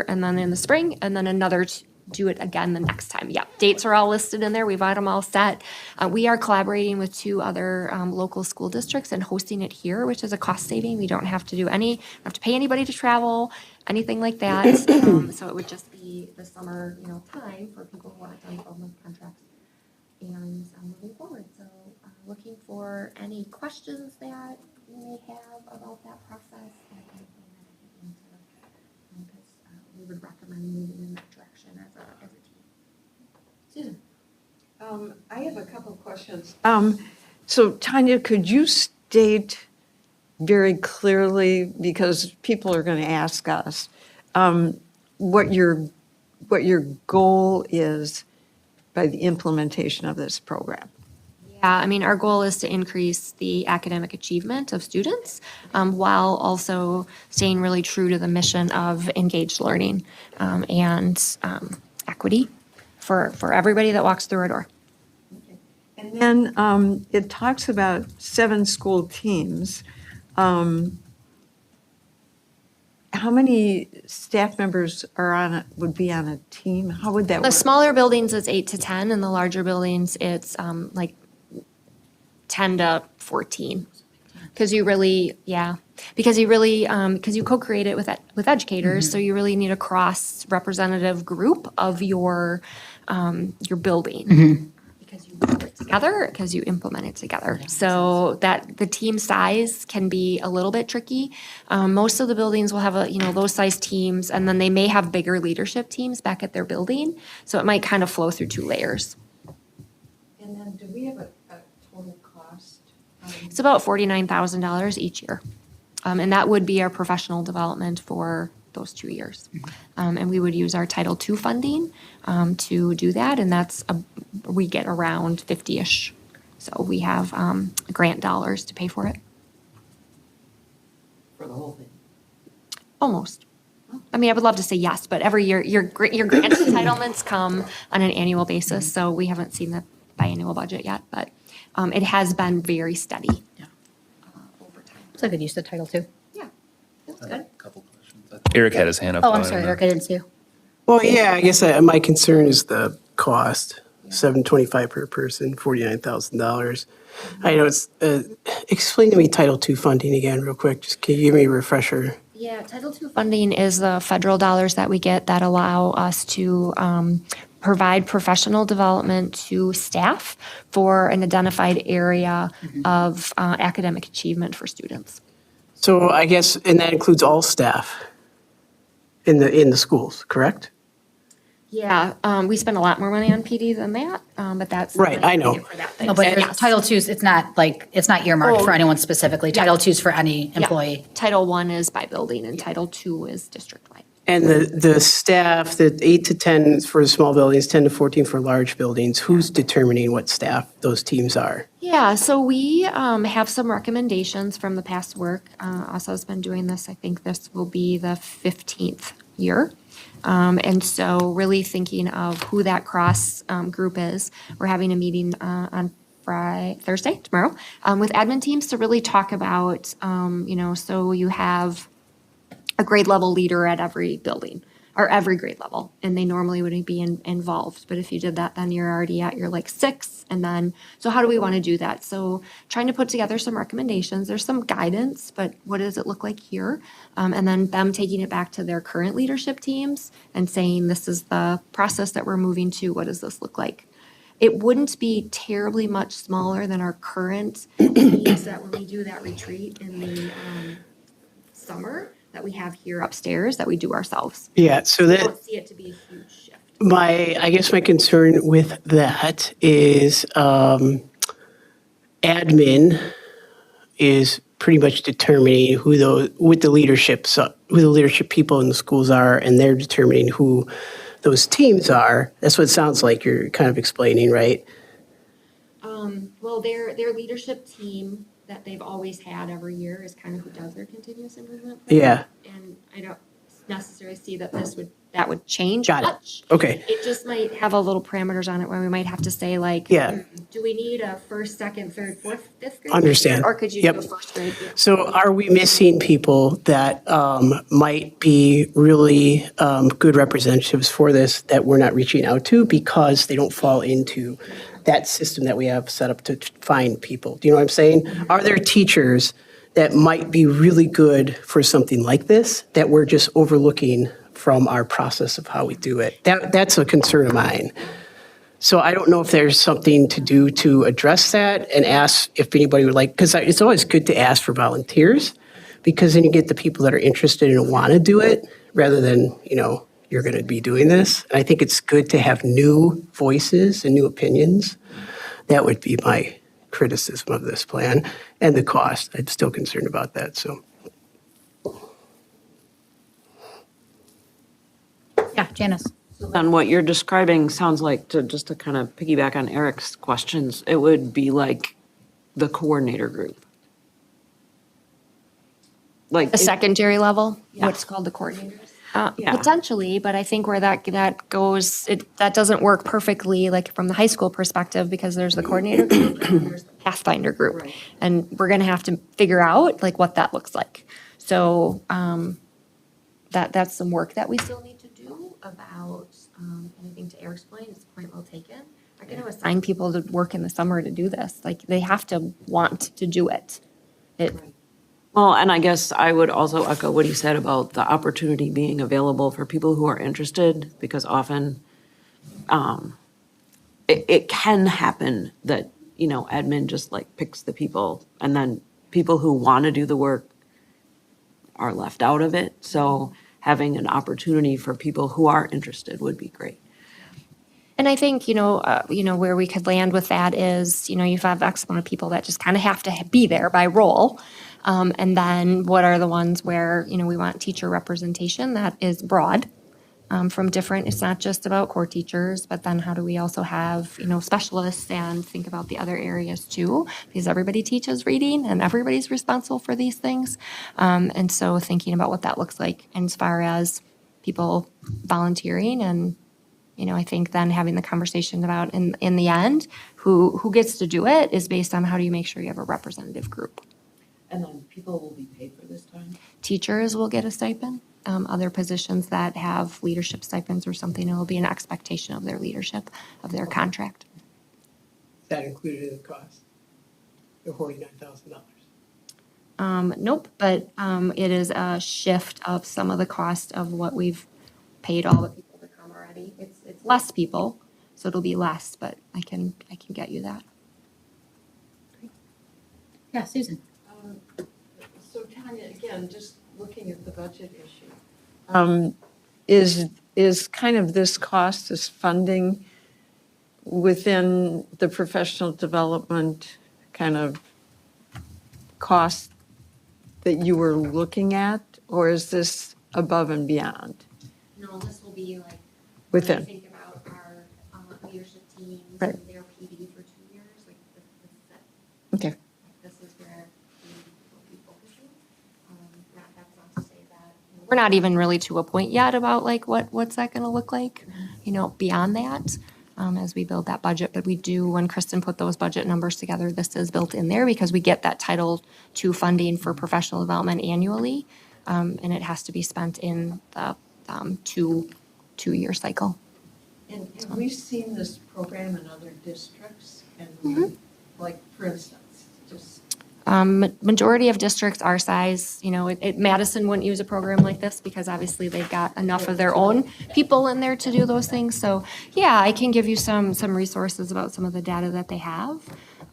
and then in the spring, and then another do it again the next time. Yep, dates are all listed in there. We've got them all set. We are collaborating with 2 other local school districts and hosting it here, which is a cost saving. We don't have to have to pay anybody to travel, anything like that. So it would just be the summer, time for people who aren't on 12-month contracts. And moving forward, so looking for any questions that you may have about that process. Because we would recommend moving in that direction as a team. Susan? I have a couple of questions. So Tanya, could you state very clearly, because people are going to ask us, what your goal is by the implementation of this program? Yeah, I mean, our goal is to increase the academic achievement of students, while also staying really true to the mission of engaged learning and equity for everybody that walks through our door. And then it talks about 7 school teams. How many staff members would be on a team? How would that work? The smaller buildings, it's 8 to 10, and the larger buildings, it's like 10 to 14. Because you co-create it with educators, so you really need a cross-representative group of your building. Because you work it together, because you implement it together. So that the team size can be a little bit tricky. Most of the buildings will have those size teams, and then they may have bigger leadership teams back at their building. So it might kind of flow through 2 layers. And then do we have a total cost? It's about $49,000 each year. And that would be our professional development for those 2 years. And we would use our Title II funding to do that, and we get around 50-ish. So we have grant dollars to pay for it. For the whole thing? Almost. I mean, I would love to say yes, but every year, your grant entitlements come on an annual basis, so we haven't seen the biannual budget yet, but it has been very steady over time. It's a good use of Title II. Yeah, that's good. Eric had his hand up. Oh, I'm sorry, Eric, I didn't see you. Well, yeah, I guess my concern is the cost. $725 per person, $49,000. I know it's. Explain to me Title II funding again, real quick. Just can you give me a refresher? Yeah, Title II funding is the federal dollars that we get that allow us to provide professional development to staff for an identified area of academic achievement for students. So I guess, and that includes all staff in the schools, correct? Yeah, we spend a lot more money on PD than that, but that's. Right, I know. For that thing. No, but Yes. Title II, it's not earmarked for anyone specifically. Title II is for any employee. Title I is by building, and Title II is district-wide. And the staff, the 8 to 10 for small buildings, 10 to 14 for large buildings, who's determining what staff those teams are? Yeah, so we have some recommendations from the past work. ASA's been doing this, I think this will be the 15th year. And so really thinking of who that cross group is. We're having a meeting on Thursday, tomorrow, with admin teams to really talk about, so you have a grade level leader at every building or every grade level, and they normally wouldn't be involved. But if you did that, then you're already at your 6, and then, so how do we want to do that? So trying to put together some recommendations. There's some guidance, but what does it look like here? And then them taking it back to their current leadership teams and saying, this is the process that we're moving to. What does this look like? it wouldn't be terribly much smaller than our current needs that when we do that retreat in the summer that we have here upstairs that we do ourselves. Yeah, so I that, don't see it to be a huge shift. I guess my concern with that is admin is pretty much determining who who the leadership people in the schools are, and they're determining who those teams are. That's what it sounds like you're kind of explaining, right? Well, their leadership team that they've always had every year is kind of who does their continuous improvement plan. Yeah. And I don't necessarily see that that would change Got it. much. Okay. It just might have a little parameters on it where we might have to say like, Yeah. do we need a first, second, third, fourth, fifth grade? Understand. Or could you Yep. do a first grade? Yeah. So are we missing people that might be really good representatives for this that we're not reaching out to because they don't fall into that system that we have set up to find people? Do you know what I'm saying? Are there teachers that might be really good for something like this that we're just overlooking from our process of how we do it? That's a concern of mine. So I don't know if there's something to do to address that and ask if anybody would like, because it's always good to ask for volunteers, because then you get the people that are interested and want to do it rather than, you're going to be doing this. And I think it's good to have new voices and new opinions. That would be my criticism of this plan and the cost. I'm still concerned about that, so. Yeah, Janice. And what you're describing sounds like, just to kind of piggyback on Eric's questions, it would be like the coordinator group. Like The secondary level, Yeah. what's called the coordinators. Yeah. Potentially, but I think where that goes, that doesn't work perfectly, like from the high school perspective, because there's the coordinator group and there's the Pathfinder group. And we're gonna have to figure out like what that looks like. So, that's some work that we still need to do about, anything to Eric's point, is point well taken. Are gonna assign people to work in the summer to do this, like, they have to want to do it. Well, and I guess I would also echo what he said about the opportunity being available for people who are interested, because often it can happen that, admin just like picks the people, and then people who want to do the work are left out of it. So having an opportunity for people who are interested would be great. And I think, where we could land with that is, you have X amount of people that just kind of have to be there by role. And then what are the ones where, we want teacher representation that is broad, from different, it's not just about core teachers, but then how do we also have, specialists and think about the other areas too, because everybody teaches reading and everybody's responsible for these things. And so thinking about what that looks like, and as far as people volunteering, and I think then having the conversation about in the end, who gets to do it is based on how do you make sure you have a representative group. And then people will be paid for this time? Teachers will get a stipend. Other positions that have leadership stipends or something, it will be an expectation of their leadership, of their contract. Is that included in the cost? The $49,000? Nope, but it is a shift of some of the cost of what we've paid all the people to come already. It's less people, so it'll be less, but I can get you that. Yeah, Susan. So Tanya, again, just looking at the budget issue. Is kind of this cost, this funding within the professional development kind of cost that you were looking at, or is this above and beyond? No, this will be like, Within. think about our leadership teams Right. and their PD for 2 years, like this is it. Okay. This is where we will be focusing. That's not to say that, we're not even really to a point yet about like what's that gonna look like, beyond that, as we build that budget. But we do, when Kristen put those budget numbers together, this is built in there because we get that Title II funding for professional development annually. And it has to be spent in the two-year cycle. And have we seen this program in other districts? And like, for instance, just. Majority of districts our size, Madison wouldn't use a program like this because obviously they've got enough of their own people in there to do those things. So yeah, I can give you some resources about some of the data that they have.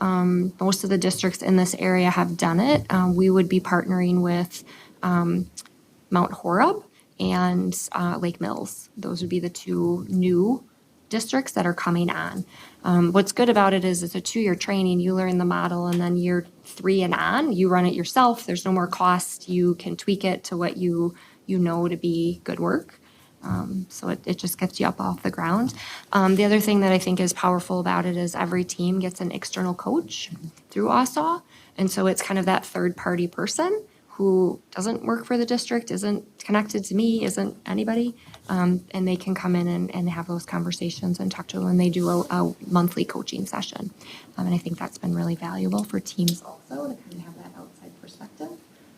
Most of the districts in this area have done it. We would be partnering with Mount Horeb and Lake Mills. Those would be the two new districts that are coming on. What's good about it is it's a 2-year training. You learn the model, and then year 3 and on, you run it yourself. There's no more cost. You can tweak it to what you know to be good work. So it just gets you up off the ground. The other thing that I think is powerful about it is every team gets an external coach through OSSAW. And so it's kind of that third-party person who doesn't work for the district, isn't connected to me, isn't anybody. And they can come in and have those conversations and talk to them. And they do a monthly coaching session. And I think that's been really valuable for teams also to kind of have that outside perspective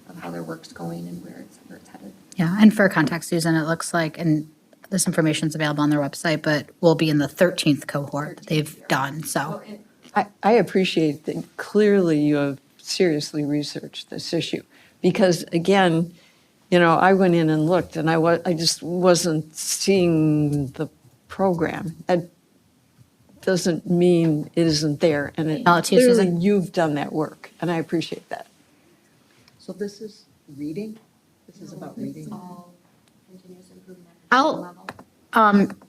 of how their work's going and where it's headed. Yeah, and for context, Susan, it looks like, and this information is available on their website, but we'll be in the 13th cohort that they've done, so. I appreciate that clearly you have seriously researched this issue. Because again, I went in and looked and I just wasn't seeing the program. That doesn't mean it isn't there. And clearly you've done that work and I appreciate that. So this is reading? This is about reading?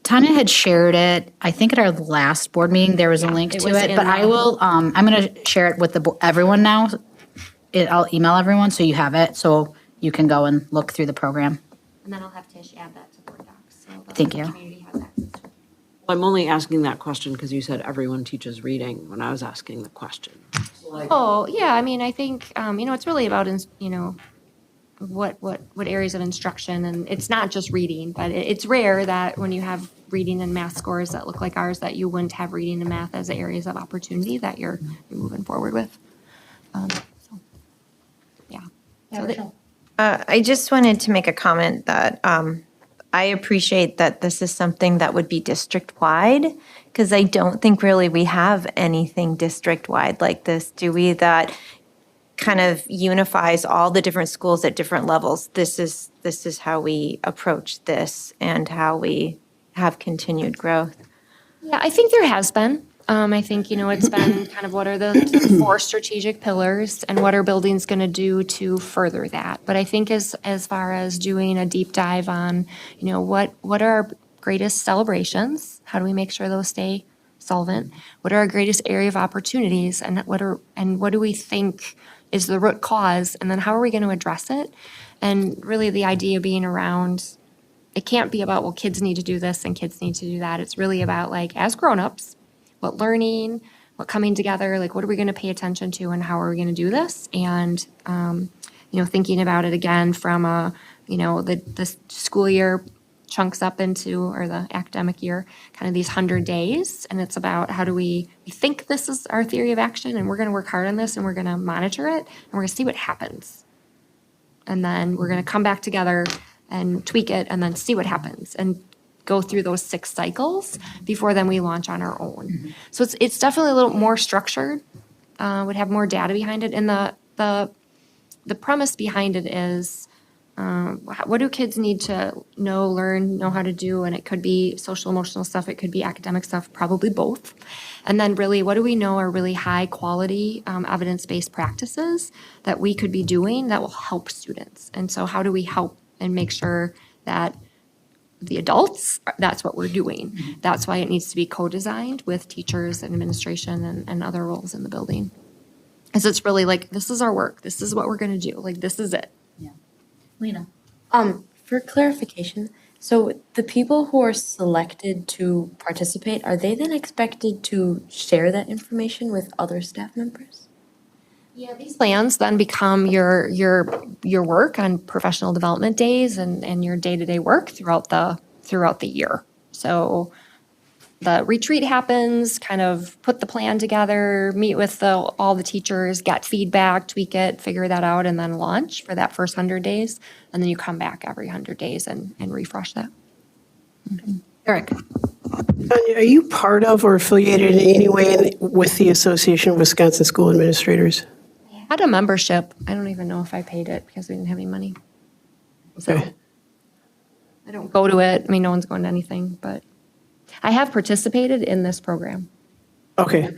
Tanya had shared it, I think at our last board meeting, there was a link to it, but I will, I'm going to share it with everyone now. I'll email everyone so you have it, so you can go and look through the program. And then I'll have Tish add that to board docs. So the Thank you. community has access to it. I'm only asking that question because you said everyone teaches reading when I was asking the question. Oh, yeah, I mean, I think, it's really about, what areas of instruction, and it's not just reading, but it's rare that when you have reading and math scores that look like ours, that you wouldn't have reading and math as areas of opportunity that you're moving forward with. I just wanted to make a comment that I appreciate that this is something that would be district-wide, because I don't think really we have anything district-wide like this, do we, that kind of unifies all the different schools at different levels. This is how we approach this and how we have continued growth. Yeah, I think there has been. I think, it's been kind of what are the 4 strategic pillars and what are buildings going to do to further that. But I think as far as doing a deep dive on, what are our greatest celebrations? How do we make sure those stay solvent? What are our greatest area of opportunities? And what do we think is the root cause? And then how are we going to address it? And really the idea being around, it can't be about, well, kids need to do this and kids need to do that. It's really about, like, as grownups, what learning, what coming together, like what are we going to pay attention to and how are we going to do this? And, thinking about it again from the school year chunks up into, or the academic year, kind of these 100 days. And it's about how do we think this is our theory of action and we're going to work hard on this and we're going to monitor it and we're going to see what happens. And then we're going to come back together and tweak it and then see what happens and go through those 6 cycles before then we launch on our own. Mm-hmm. So it's definitely a little more structured, would have more data behind it. And the premise behind it is, what do kids need to know, learn, know how to do? And it could be social emotional stuff. It could be academic stuff, probably both. And then really, what do we know are really high quality evidence-based practices that we could be doing that will help students? And so how do we help and make sure that the adults, that's what we're doing. Mm-hmm. That's why it needs to be co-designed with teachers and administration and other roles in the building. Because it's really like, this is our work. This is what we're going to do. Like, this is it. Yeah. Lena. For clarification, so the people who are selected to participate, are they then expected to share that information with other staff members? Yeah, these plans then become your work on professional development days and your day-to-day work throughout the year. So the retreat happens, kind of put the plan together, meet with all the teachers, get feedback, tweak it, figure that out, and then launch for that first 100 days. And then you come back every 100 days and refresh that. Mm-hmm. Eric. Are you part of or affiliated in any way with the Association of Wisconsin School Administrators? had a membership. I don't even know if I paid it because we didn't have any money. So Okay. I don't go to it. I mean, no one's going to anything, but I have participated in this program. Okay.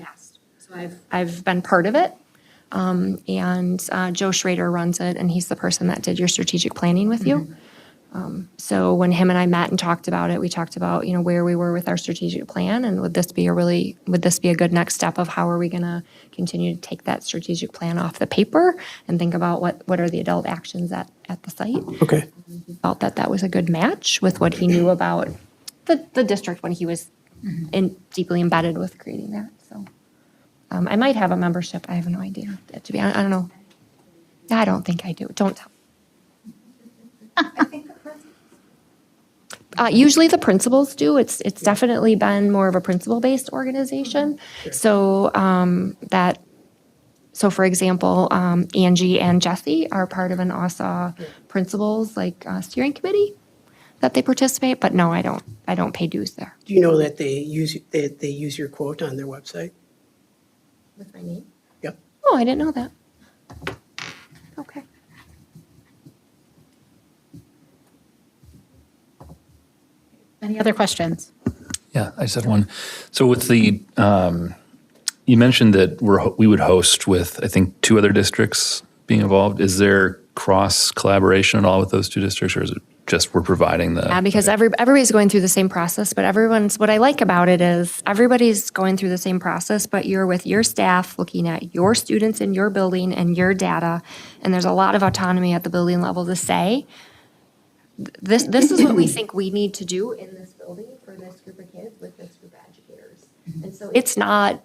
So I've been part of it. And Joe Schrader runs it, and he's the person that did your strategic planning with you. So when him and I met and talked about it, we talked about, where we were with our strategic plan, and would this be a good next step of how are we going to continue to take that strategic plan off the paper and think about what are the adult actions at the site. Okay. He felt that was a good match with what he knew about the district when he was deeply embedded with creating that. So I might have a membership. I have no idea. To be honest, I don't know. I don't think I do. Don't tell. Usually the principals do. It's definitely been more of a principal-based organization. So so for example, Angie and Jesse are part of an ASA principals steering committee that they participate. But no, I don't pay dues there. Do you know that they use your quote on their website? With my name? Yep. Oh, I didn't know that. Okay. Any other questions? Yeah, I just had one. So with the, you mentioned that we would host with, I think, 2 other districts being involved. Is there cross collaboration at all with those 2 districts, or is it just we're providing the? Yeah, because everybody's going through the same process, but what I like about it is everybody's going through the same process, but you're with your staff looking at your students in your building and your data, and there's a lot of autonomy at the building level to say, this is what we think we need to do in this building for this group of kids with this group of educators. And so it's not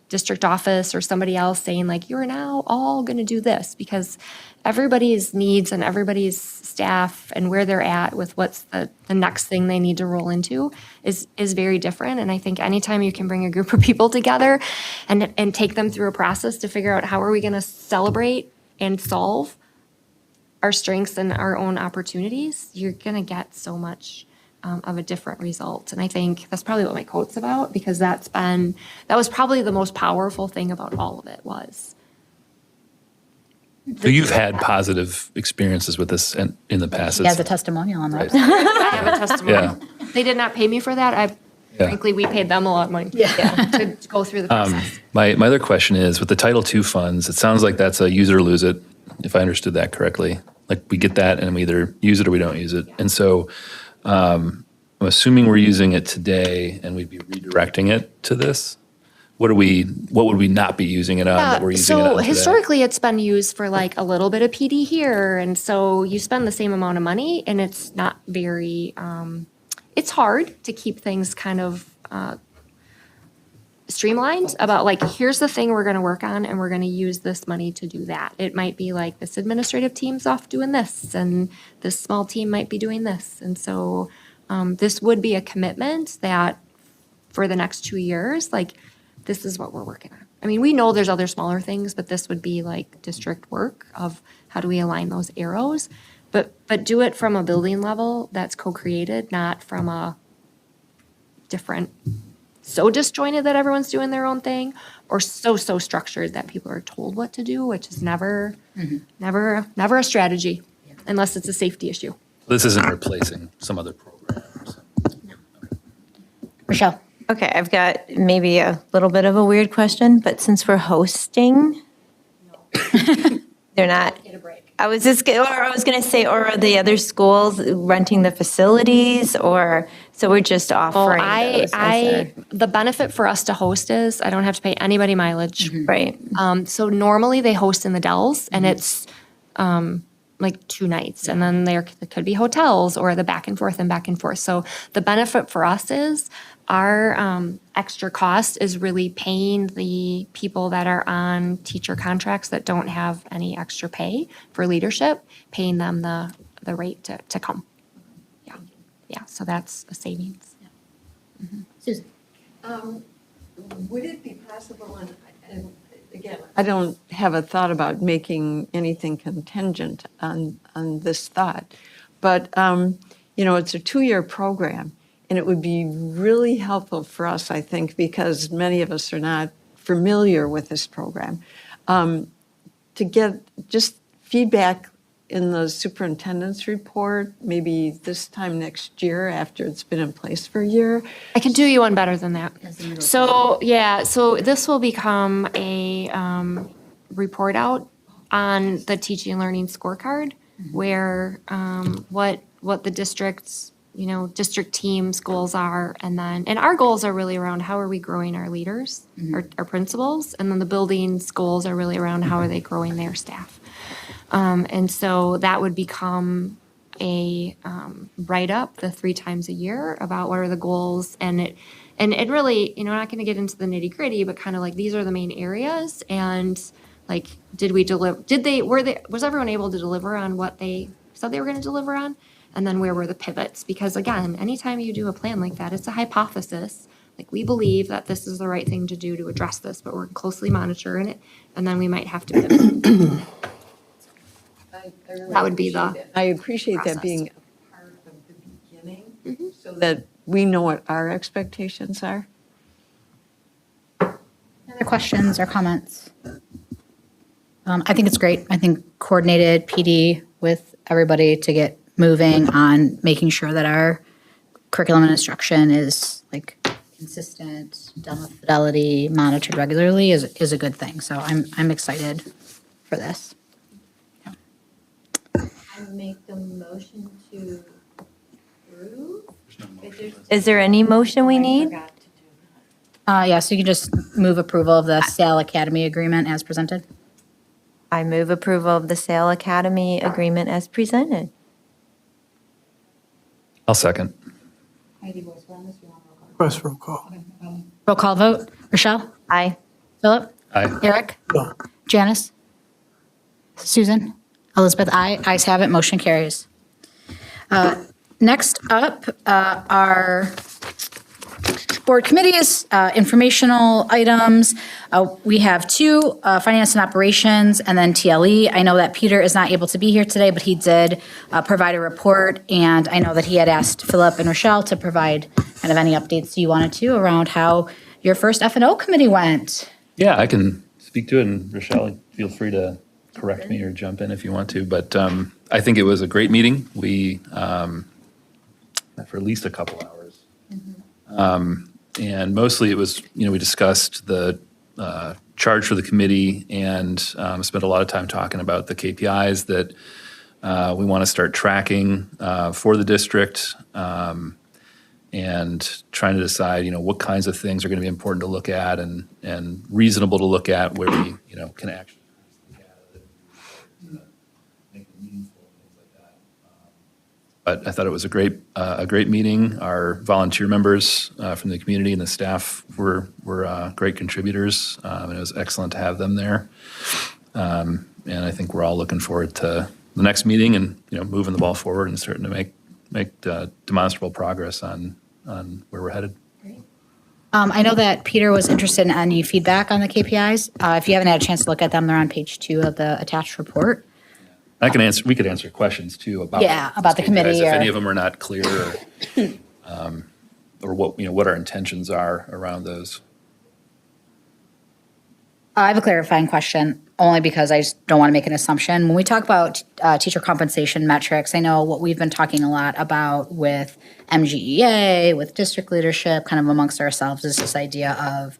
district office or somebody else saying you're now all going to do this, because everybody's needs and everybody's staff and where they're at with what's the next thing they need to roll into is very different. And I think anytime you can bring a group of people together and take them through a process to figure out how are we going to celebrate and solve our strengths and our own opportunities, you're going to get so much of a different result. And I think that's probably what my quote's about, because that was probably the most powerful thing about all of it was. So you've had positive experiences with this in the past. He has a testimonial on that. I have a testimonial. Yeah. They did not pay me for that. Frankly, we paid them a lot of money to go through the process. My other question is, with the Title II funds, it sounds like that's a use it or lose it, if I understood that correctly. We get that and we either use it or we don't use it. And so I'm assuming we're using it today and we'd be redirecting it to this. What would we not be using it on that we're using it on So today? historically, it's been used for a little bit of PD here. And so you spend the same amount of money, and it's not very, it's hard to keep things kind of streamlined about here's the thing we're going to work on, and we're going to use this money to do that. It might be this administrative team's off doing this, and this small team might be doing this. And so this would be a commitment that for the next 2 years, this is what we're working on. I mean, we know there's other smaller things, but this would be district work of how do we align those arrows, but do it from a building level that's co-created, not from a different, so disjointed that everyone's doing their own thing, or so structured that people are told what to do, which is never a strategy unless it's a safety issue. This isn't replacing some other programs. Rochelle. Okay, I've got maybe a little bit of a weird question, but since we're hosting, they're not. I was going to say, or are the other schools renting the facilities, or so we're just offering those? The benefit for us to host is I don't have to pay anybody mileage. Right. So normally they host in the Dells, and it's 2 nights, and then there could be hotels or the back and forth. So the benefit for us is our extra cost is really paying the people that are on teacher contracts that don't have any extra pay for leadership, paying them the rate to come. Yeah. So that's a savings. Susan. Would it be possible, and again, I don't have a thought about making anything contingent on this thought, but it's a 2-year program, and it would be really helpful for us, I think, because many of us are not familiar with this program, to get just feedback in the superintendent's report, maybe this time next year after it's been in place for a year. I can do you one better than that. So, yeah, so this will become a report out on the teaching and learning scorecard where what the district's, district team's goals are. And our goals are really around how are we growing our leaders, our principals, and then the building's goals are really around how are they growing their staff. And so that would become a write-up the 3 times a year about what are the goals, and it really, not going to get into the nitty-gritty, but kind of like these are the main areas, and like did we deliver? Was everyone able to deliver on what they said they were going to deliver on? And then where were the pivots? Because again, anytime you do a plan like that, it's a hypothesis. Like we believe that this is the right thing to do to address this, but we're closely monitoring it, and then we might have to pivot. That would be I appreciate that being a part of the beginning, so that we know what our expectations are. Other questions or comments? I think it's great. I think coordinated PD with everybody to get moving on making sure that our curriculum and instruction is like consistent, done with fidelity, monitored regularly is a good thing. So I'm excited for this. I make a motion to approve. Is there any motion we need? Yeah, so you can just move approval of the SAIL Academy agreement as presented. I move approval of the SAIL Academy agreement as presented. I'll second. Request roll call. Roll call vote. Rochelle? Aye. Philip? Aye. Eric? No. Janice? Susan? Elizabeth, aye. Ayes have it, motion carries. Next up are board committees, informational items. We have 2, finance and operations, and then TLE. I know that Peter is not able to be here today, but he did provide a report, and I know that he had asked Philip and Rochelle to provide kind of any updates you wanted to around how your first F&O committee went. Yeah, I can speak to it, and Rochelle, feel free to correct me or jump in if you want to. But I think it was a great meeting. We, for at least a couple hours. And mostly it was, we discussed the charge for the committee and spent a lot of time talking about the KPIs that we want to start tracking for the district and trying to decide, what kinds of things are going to be important to look at and reasonable to look at where we, can actually make it meaningful and things like that. But I thought it was a great meeting. Our volunteer members from the community and the staff were great contributors, and it was excellent to have them there. And I think we're all looking forward to the next meeting and moving the ball forward and starting to make demonstrable progress on where we're headed. I know that Peter was interested in any feedback on the KPIs. If you haven't had a chance to look at them, they're on page 2 of the attached report. We could answer questions too about the committee. If any of them are not clear or what our intentions are around those. I have a clarifying question, only because I just don't want to make an assumption. When we talk about teacher compensation metrics, I know what we've been talking a lot about with MGEA, with district leadership, kind of amongst ourselves, is this idea of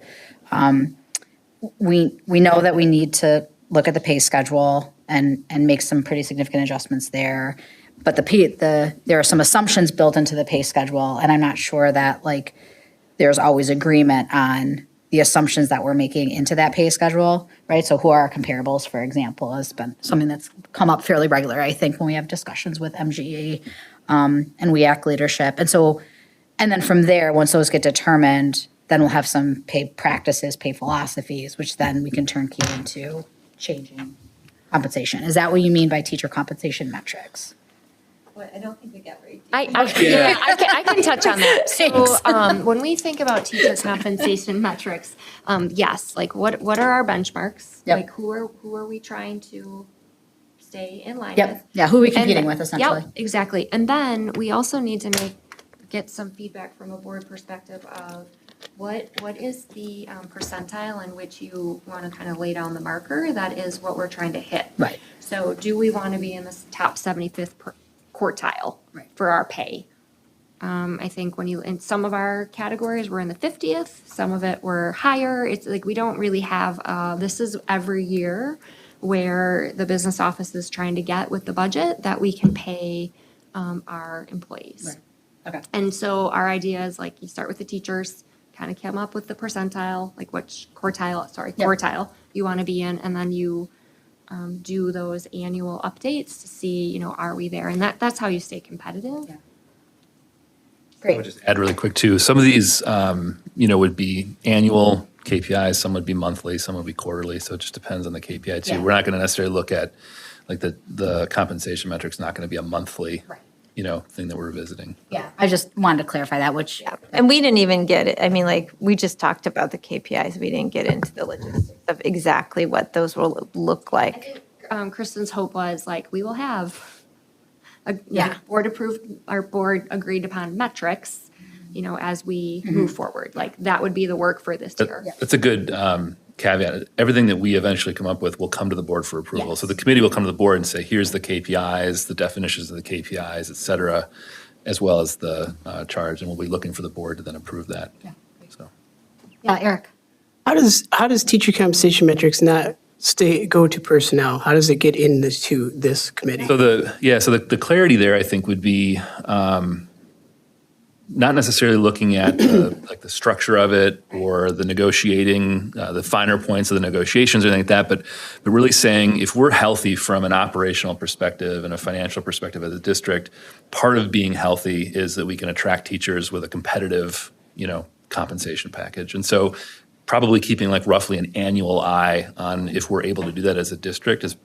we know that we need to look at the pay schedule and make some pretty significant adjustments there. But there are some assumptions built into the pay schedule, and I'm not sure that there's always agreement on the assumptions that we're making into that pay schedule, right? So who are our comparables, for example, has been something that's come up fairly regular, I think, when we have discussions with MGE and WEAC leadership. And then from there, once those get determined, then we'll have some pay practices, pay philosophies, which then we can turn key into changing compensation. Is that what you mean by teacher compensation metrics? Well, I don't think we got very deep. I can touch on that. So when we think about teacher compensation metrics, yes, what are our benchmarks? Yep. Who are we trying to stay in line with? Yep. Yeah, who are we competing with, essentially? Yep, exactly. And then we also need to get some feedback from a board perspective of what is the percentile in which you want to kind of lay down the marker? That is what we're trying to hit. Right. So do we want to be in this top 75th quartile for our pay? I think when in some of our categories, we're in the 50th, some of it we're higher. It's like we don't really have, this is every year where the business office is trying to get with the budget that we can pay our employees. Okay. And so our idea is like you start with the teachers, kind of come up with the percentile, like which quartile you want to be in, and then you do those annual updates to see, are we there? And that's how you stay competitive. Yeah. I would just add really quick too. Some of these, would be annual KPIs. Some would be monthly. Some would be quarterly. So it just depends on the KPI too. Yeah. We're not going to necessarily look at like the compensation metrics. Not going to be a monthly, thing that we're visiting. Yeah, I just wanted to clarify that, which. And we didn't even get it. I mean, like, we just talked about the KPIs. We didn't get into the logistics of exactly what those will look I like. think Kristen's hope was like, we will have Yeah. our board agreed upon metrics, as we move forward. Like that would be the work for this year. That's a good caveat. Everything that we eventually come up with will come to the board for approval. Yes. So the committee will come to the board and say, here's the KPIs, the definitions of the KPIs, et cetera, as well as the charge. And we'll be looking for the board to then approve that. Yeah. So. Eric. How does teacher compensation metrics not go to personnel? How does it get into this committee? So the clarity there, I think, would be not necessarily looking at the structure of it or the negotiating, the finer points of the negotiations or anything like that, but really saying if we're healthy from an operational perspective and a financial perspective as a district, part of being healthy is that we can attract teachers with a competitive, compensation package. And so probably keeping like roughly an annual eye on if we're able to do that as a district is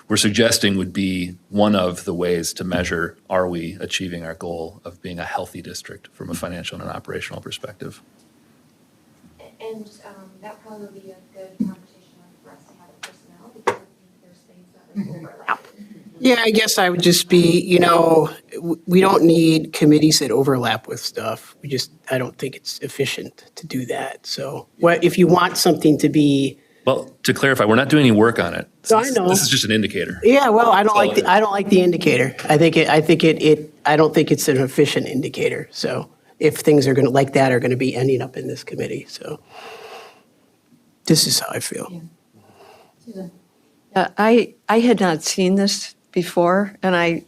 we're suggesting would be one of the ways to measure, are we achieving our goal of being a healthy district from a financial and an operational perspective? And that probably would be a good conversation for us to have with personnel because I think there's things that would overlap. Yeah, I guess I would just be, we don't need committees that overlap with stuff. I don't think it's efficient to do that. So if you want something to be. Well, to clarify, we're not doing any work on it. So I know. This is just an indicator. Yeah, well, I don't like the indicator. I don't think it's an efficient indicator. So if things are going to like that are going to be ending up in this committee. So this is how I feel. I had not seen this before, and I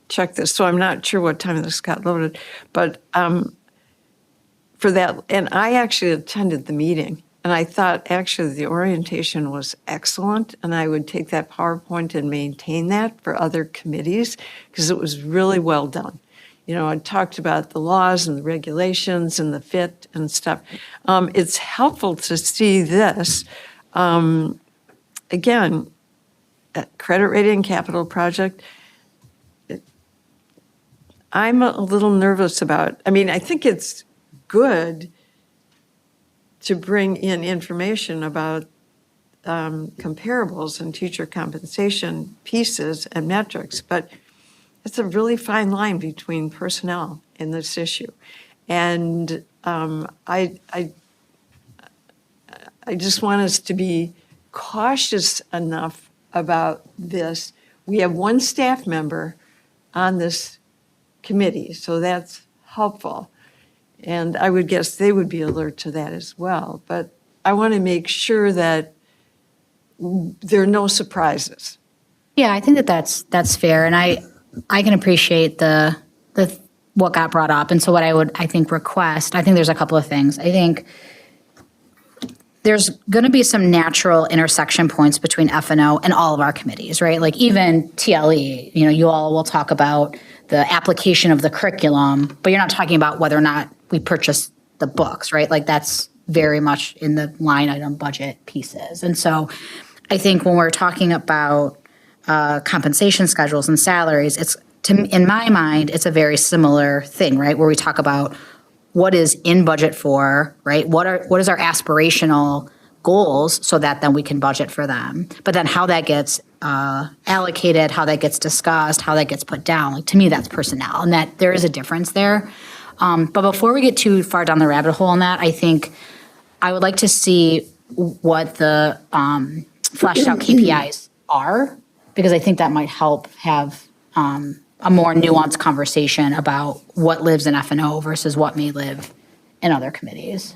checked this, so I'm not sure what time this got loaded, but for that, and I actually attended the meeting, and I thought actually the orientation was excellent, and I would take that PowerPoint and maintain that for other committees, because it was really well done. I talked about the laws and the regulations and the fit and stuff. It's helpful to see this. Again, credit rating capital project, I'm a little nervous about. I think it's good to bring in information about comparables and teacher compensation pieces and metrics, but it's a really fine line between personnel in this issue. And I just want us to be cautious enough about this. We have one staff member on this committee, so that's helpful. And I would guess they would be alert to that as well. But I want to make sure that there are no surprises. Yeah, I think that's fair, and I can appreciate the what got brought up, and so what I think request. I think there's a couple of things. I think there's going to be some natural intersection points between F&O and all of our committees, right? Like even TLE, you all will talk about the application of the curriculum, but you're not talking about whether or not we purchase the books, right? Like that's very much in the line item budget pieces. And so I think when we're talking about compensation schedules and salaries, in my mind, it's a very similar thing, right? Where we talk about what is in budget for, right? What is our aspirational goals so that then we can budget for them. But then how that gets allocated, how that gets discussed, how that gets put down, like to me, that's personnel, and that there is a difference there. But before we get too far down the rabbit hole on that, I think I would like to see what the fleshed out KPIs are, because I think that might help have a more nuanced conversation about what lives in F&O versus what may live in other committees.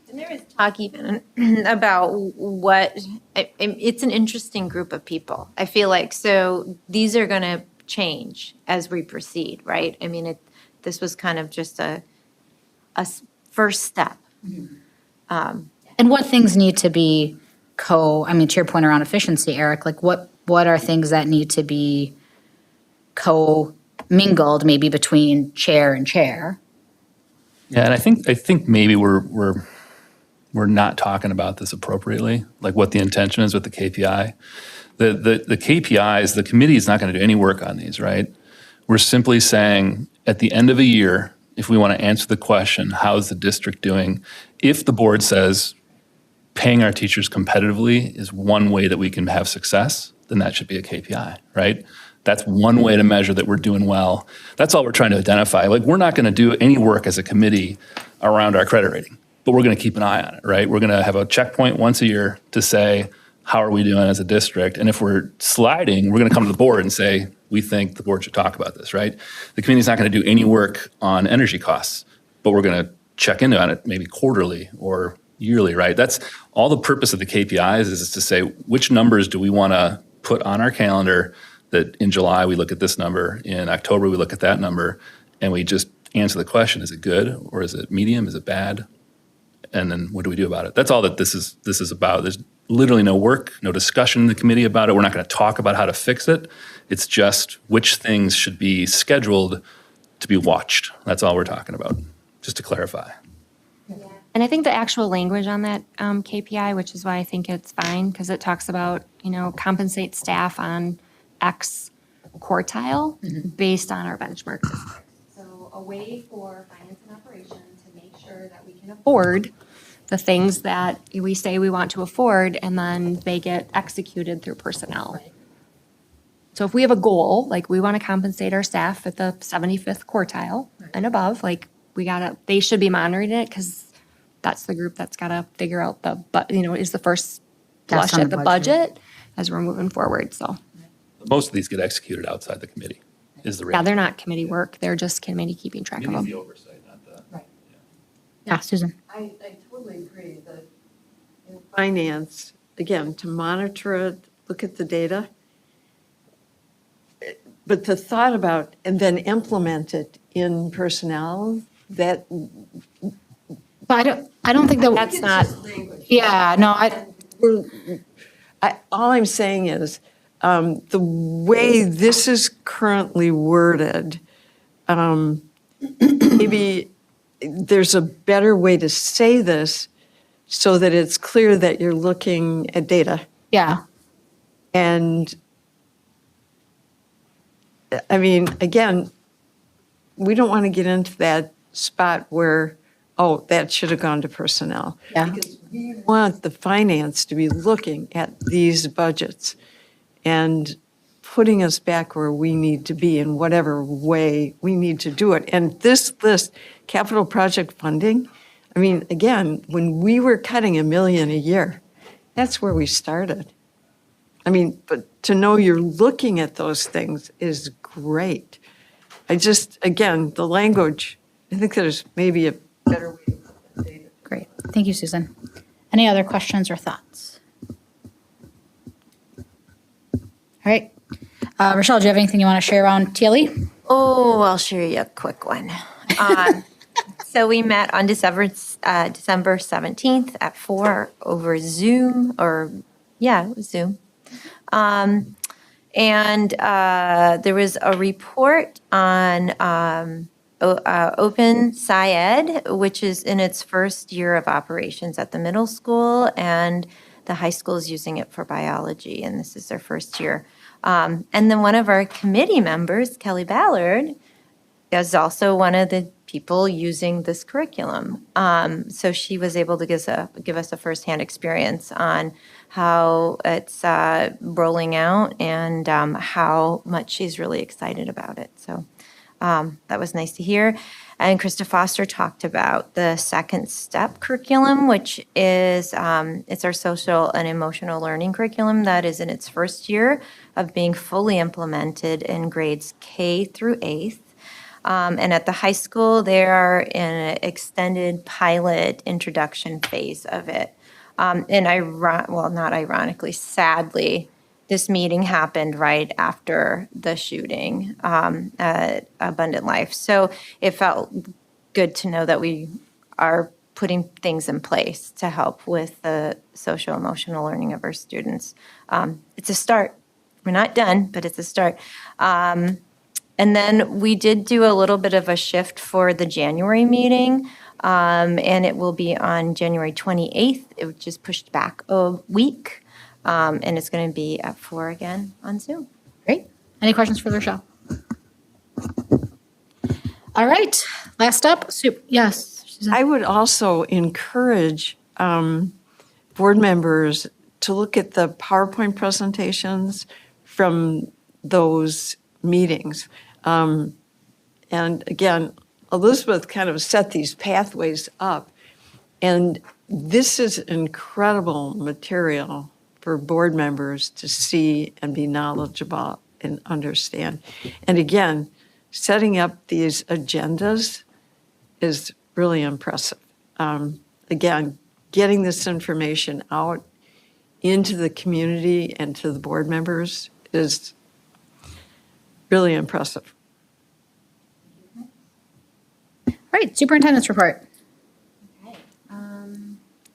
And there is talk even about what, it's an interesting group of people, I feel like. So these are going to change as we proceed, right? I mean, this was kind of just a first step. And what things need to be to your point around efficiency, Eric, like what are things that need to be co-mingled maybe between chair and chair? Yeah, and I think maybe we're not talking about this appropriately, like what the intention is with the KPI. The KPIs, the committee is not going to do any work on these, right? We're simply saying at the end of a year, if we want to answer the question, how's the district doing? If the board says paying our teachers competitively is one way that we can have success, then that should be a KPI, right? That's one way to measure that we're doing well. That's all we're trying to identify. Like, we're not going to do any work as a committee around our credit rating, but we're going to keep an eye on it, right? We're going to have a checkpoint once a year to say, how are we doing as a district? And if we're sliding, we're going to come to the board and say, we think the board should talk about this, right? The committee's not going to do any work on energy costs, but we're going to check in on it maybe quarterly or yearly, right? That's all the purpose of the KPIs is to say, which numbers do we want to put on our calendar that in July we look at this number, in October we look at that number, and we just answer the question, is it good or is it medium, is it bad? And then what do we do about it? That's all that this is about. There's literally no work, no discussion in the committee about it. We're not going to talk about how to fix it. It's just which things should be scheduled to be watched. That's all we're talking about, just to clarify. And I think the actual language on that KPI, which is why I think it's fine, because it talks about, compensate staff on X quartile based on our benchmark. So a way for finance and operations to make sure that we can afford the things that we say we want to afford, and then they get executed through personnel. So if we have a goal, like we want to compensate our staff at the 75th quartile and above, like they should be monitoring it, because that's the group that's got to figure out is the first That's flush on at the the budget. budget as we're moving forward, so. Most of these get executed outside the committee, is the Yeah, reality. they're not committee work, they're just committee keeping track of Committee's them. the oversight, not the. Yeah, Susan. I totally agree that in finance, again, to monitor it, look at the data, but the thought about and then implement it in personnel, that. But I don't think that. That's not, Yeah, no, All I'm saying is, the way this is currently worded, maybe there's a better way to say this so that it's clear that you're looking at data. yeah. And I mean, again, we don't want to get into that spot where, oh, that should have gone to personnel. Yeah. Because we want the finance to be looking at these budgets and putting us back where we need to be in whatever way we need to do it. And this list, capital project funding, I mean, again, when we were cutting $1 million a year, that's where we started. I mean, but to know you're looking at those things is great. I just, again, the language, I think there's maybe a better way to put that data. Great. Thank you, Susan. Any other questions or thoughts? All right. Rochelle, do you have anything you want to share around TLE? Oh, I'll share you a quick one. So we met on December 17th at 4 over Zoom, it was Zoom. And there was a report on Open SciEd, which is in its first year of operations at the middle school, and the high school is using it for biology, and this is their first year. And then one of our committee members, Kelly Ballard, is also one of the people using this curriculum. So she was able to give us a firsthand experience on how it's rolling out and how much she's really excited about it. So that was nice to hear. And Krista Foster talked about the second step curriculum, which is, it's our social and emotional learning curriculum that is in its first year of being fully implemented in grades K through 8th. And at the high school, they are in an extended pilot introduction phase of it. Not ironically, sadly, this meeting happened right after the shooting at Abundant Life. So it felt good to know that we are putting things in place to help with the social emotional learning of our students. It's a start. We're not done, but it's a start. And then we did do a little bit of a shift for the January meeting, and it will be on January 28th. It was just pushed back a week, and it's going to be at 4 again on Zoom. Great. Any questions for Rochelle? All right. Last up, yes. Suzanne. I would also encourage board members to look at the PowerPoint presentations from those meetings. And again, Elizabeth kind of set these pathways up. And this is incredible material for board members to see and be knowledgeable and understand. And again, setting up these agendas is really impressive. Again, getting this information out into the community and to the board members is really impressive. All right, superintendent's report.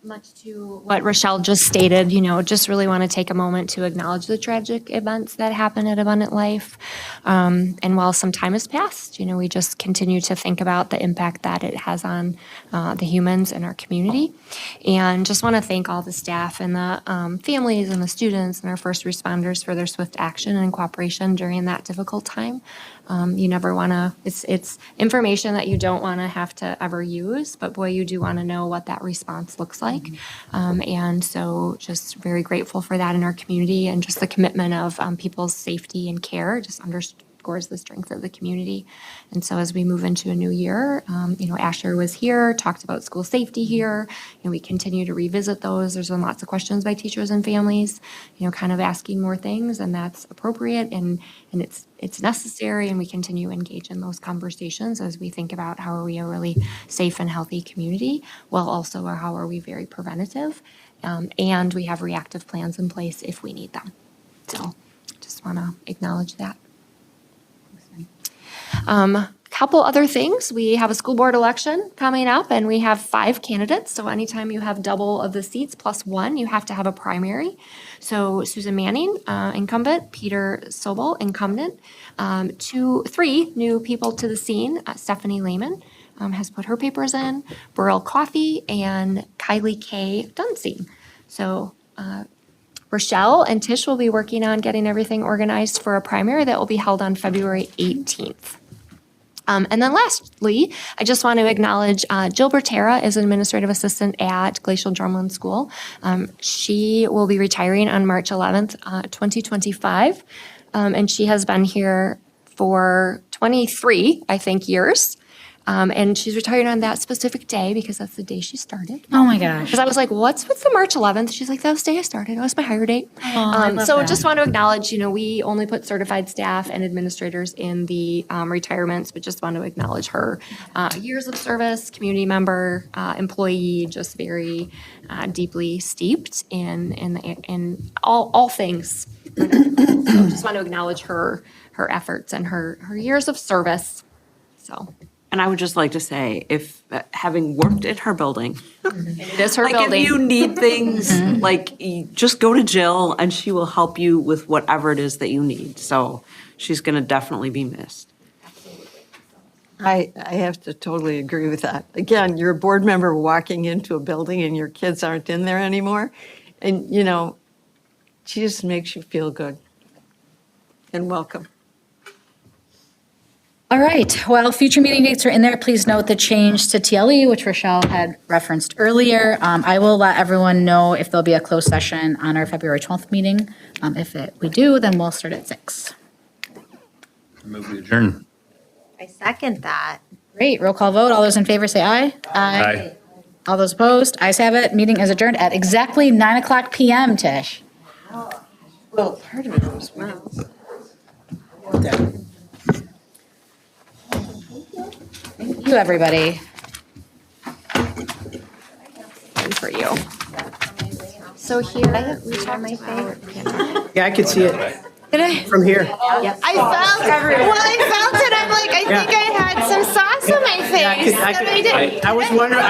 Much to what Rochelle just stated, just really want to take a moment to acknowledge the tragic events that happened at Abundant Life. And while some time has passed, we just continue to think about the impact that it has on the humans in our community. And just want to thank all the staff and the families and the students and our first responders for their swift action and cooperation during that difficult time. You never want to, it's information that you don't want to have to ever use, but boy, you do want to know what that response looks like. And so just very grateful for that in our community, and just the commitment of people's safety and care just underscores the strength of the community. And so as we move into a new year, Asher was here, talked about school safety here, and we continue to revisit those. There's been lots of questions by teachers and families, kind of asking more things, and that's appropriate and it's necessary, and we continue to engage in those conversations as we think about how are we a really safe and healthy community, while also how are we very preventative, and we have reactive plans in place if we need them. So just want to acknowledge that. Couple other things. We have a school board election coming up, and we have 5 candidates. So anytime you have double of the seats plus 1, you have to have a primary. So Susan Manning, incumbent, Peter Sobel, incumbent, 3 new people to the scene. Stephanie Lehman has put her papers in, Burrell Coffey, and Kylie K. Dunsey. So Rochelle and Tish will be working on getting everything organized for a primary that will be held on February 18th. And then lastly, I just want to acknowledge Jill Bertera is an administrative assistant at Glacial Drumlin School. She will be retiring on March 11th, 2025. And she has been here for 23, I think, years. And she's retired on that specific day because that's the day she started. Oh my gosh. Because I was like, what's with the March 11th? She's like, that was the day I started. That was my hire date. I love So that. just want to acknowledge, we only put certified staff and administrators in the retirements, but just want to acknowledge her years of service, community member, employee, just very deeply steeped in all things. So just want to acknowledge her efforts and her years of service. So. And I would just like to say, if having worked in her building, It is her like building. if you need things, just go to Jill and she will help you with whatever it is that you need. So she's going to definitely be missed. I have to totally agree with that. Again, you're a board member walking into a building and your kids aren't in there anymore. And, she just makes you feel good. And welcome. All right, well, future meeting dates are in there. Please note the change to TLE, which Rochelle had referenced earlier. I will let everyone know if there'll be a closed session on our February 12th meeting. We do, then we'll start at 6. Move we adjourn. I second that. Great, roll call vote. All those in favor say aye. Aye. All those opposed, ayes have it. Meeting is adjourned at exactly 9:00 PM, Tish. Well, part of it was well. Thank you, everybody. For you. So here, we talked about. Yeah, I could see it Did I? from here. I felt it. I'm like, I think I had some sauce on my face. I was wondering.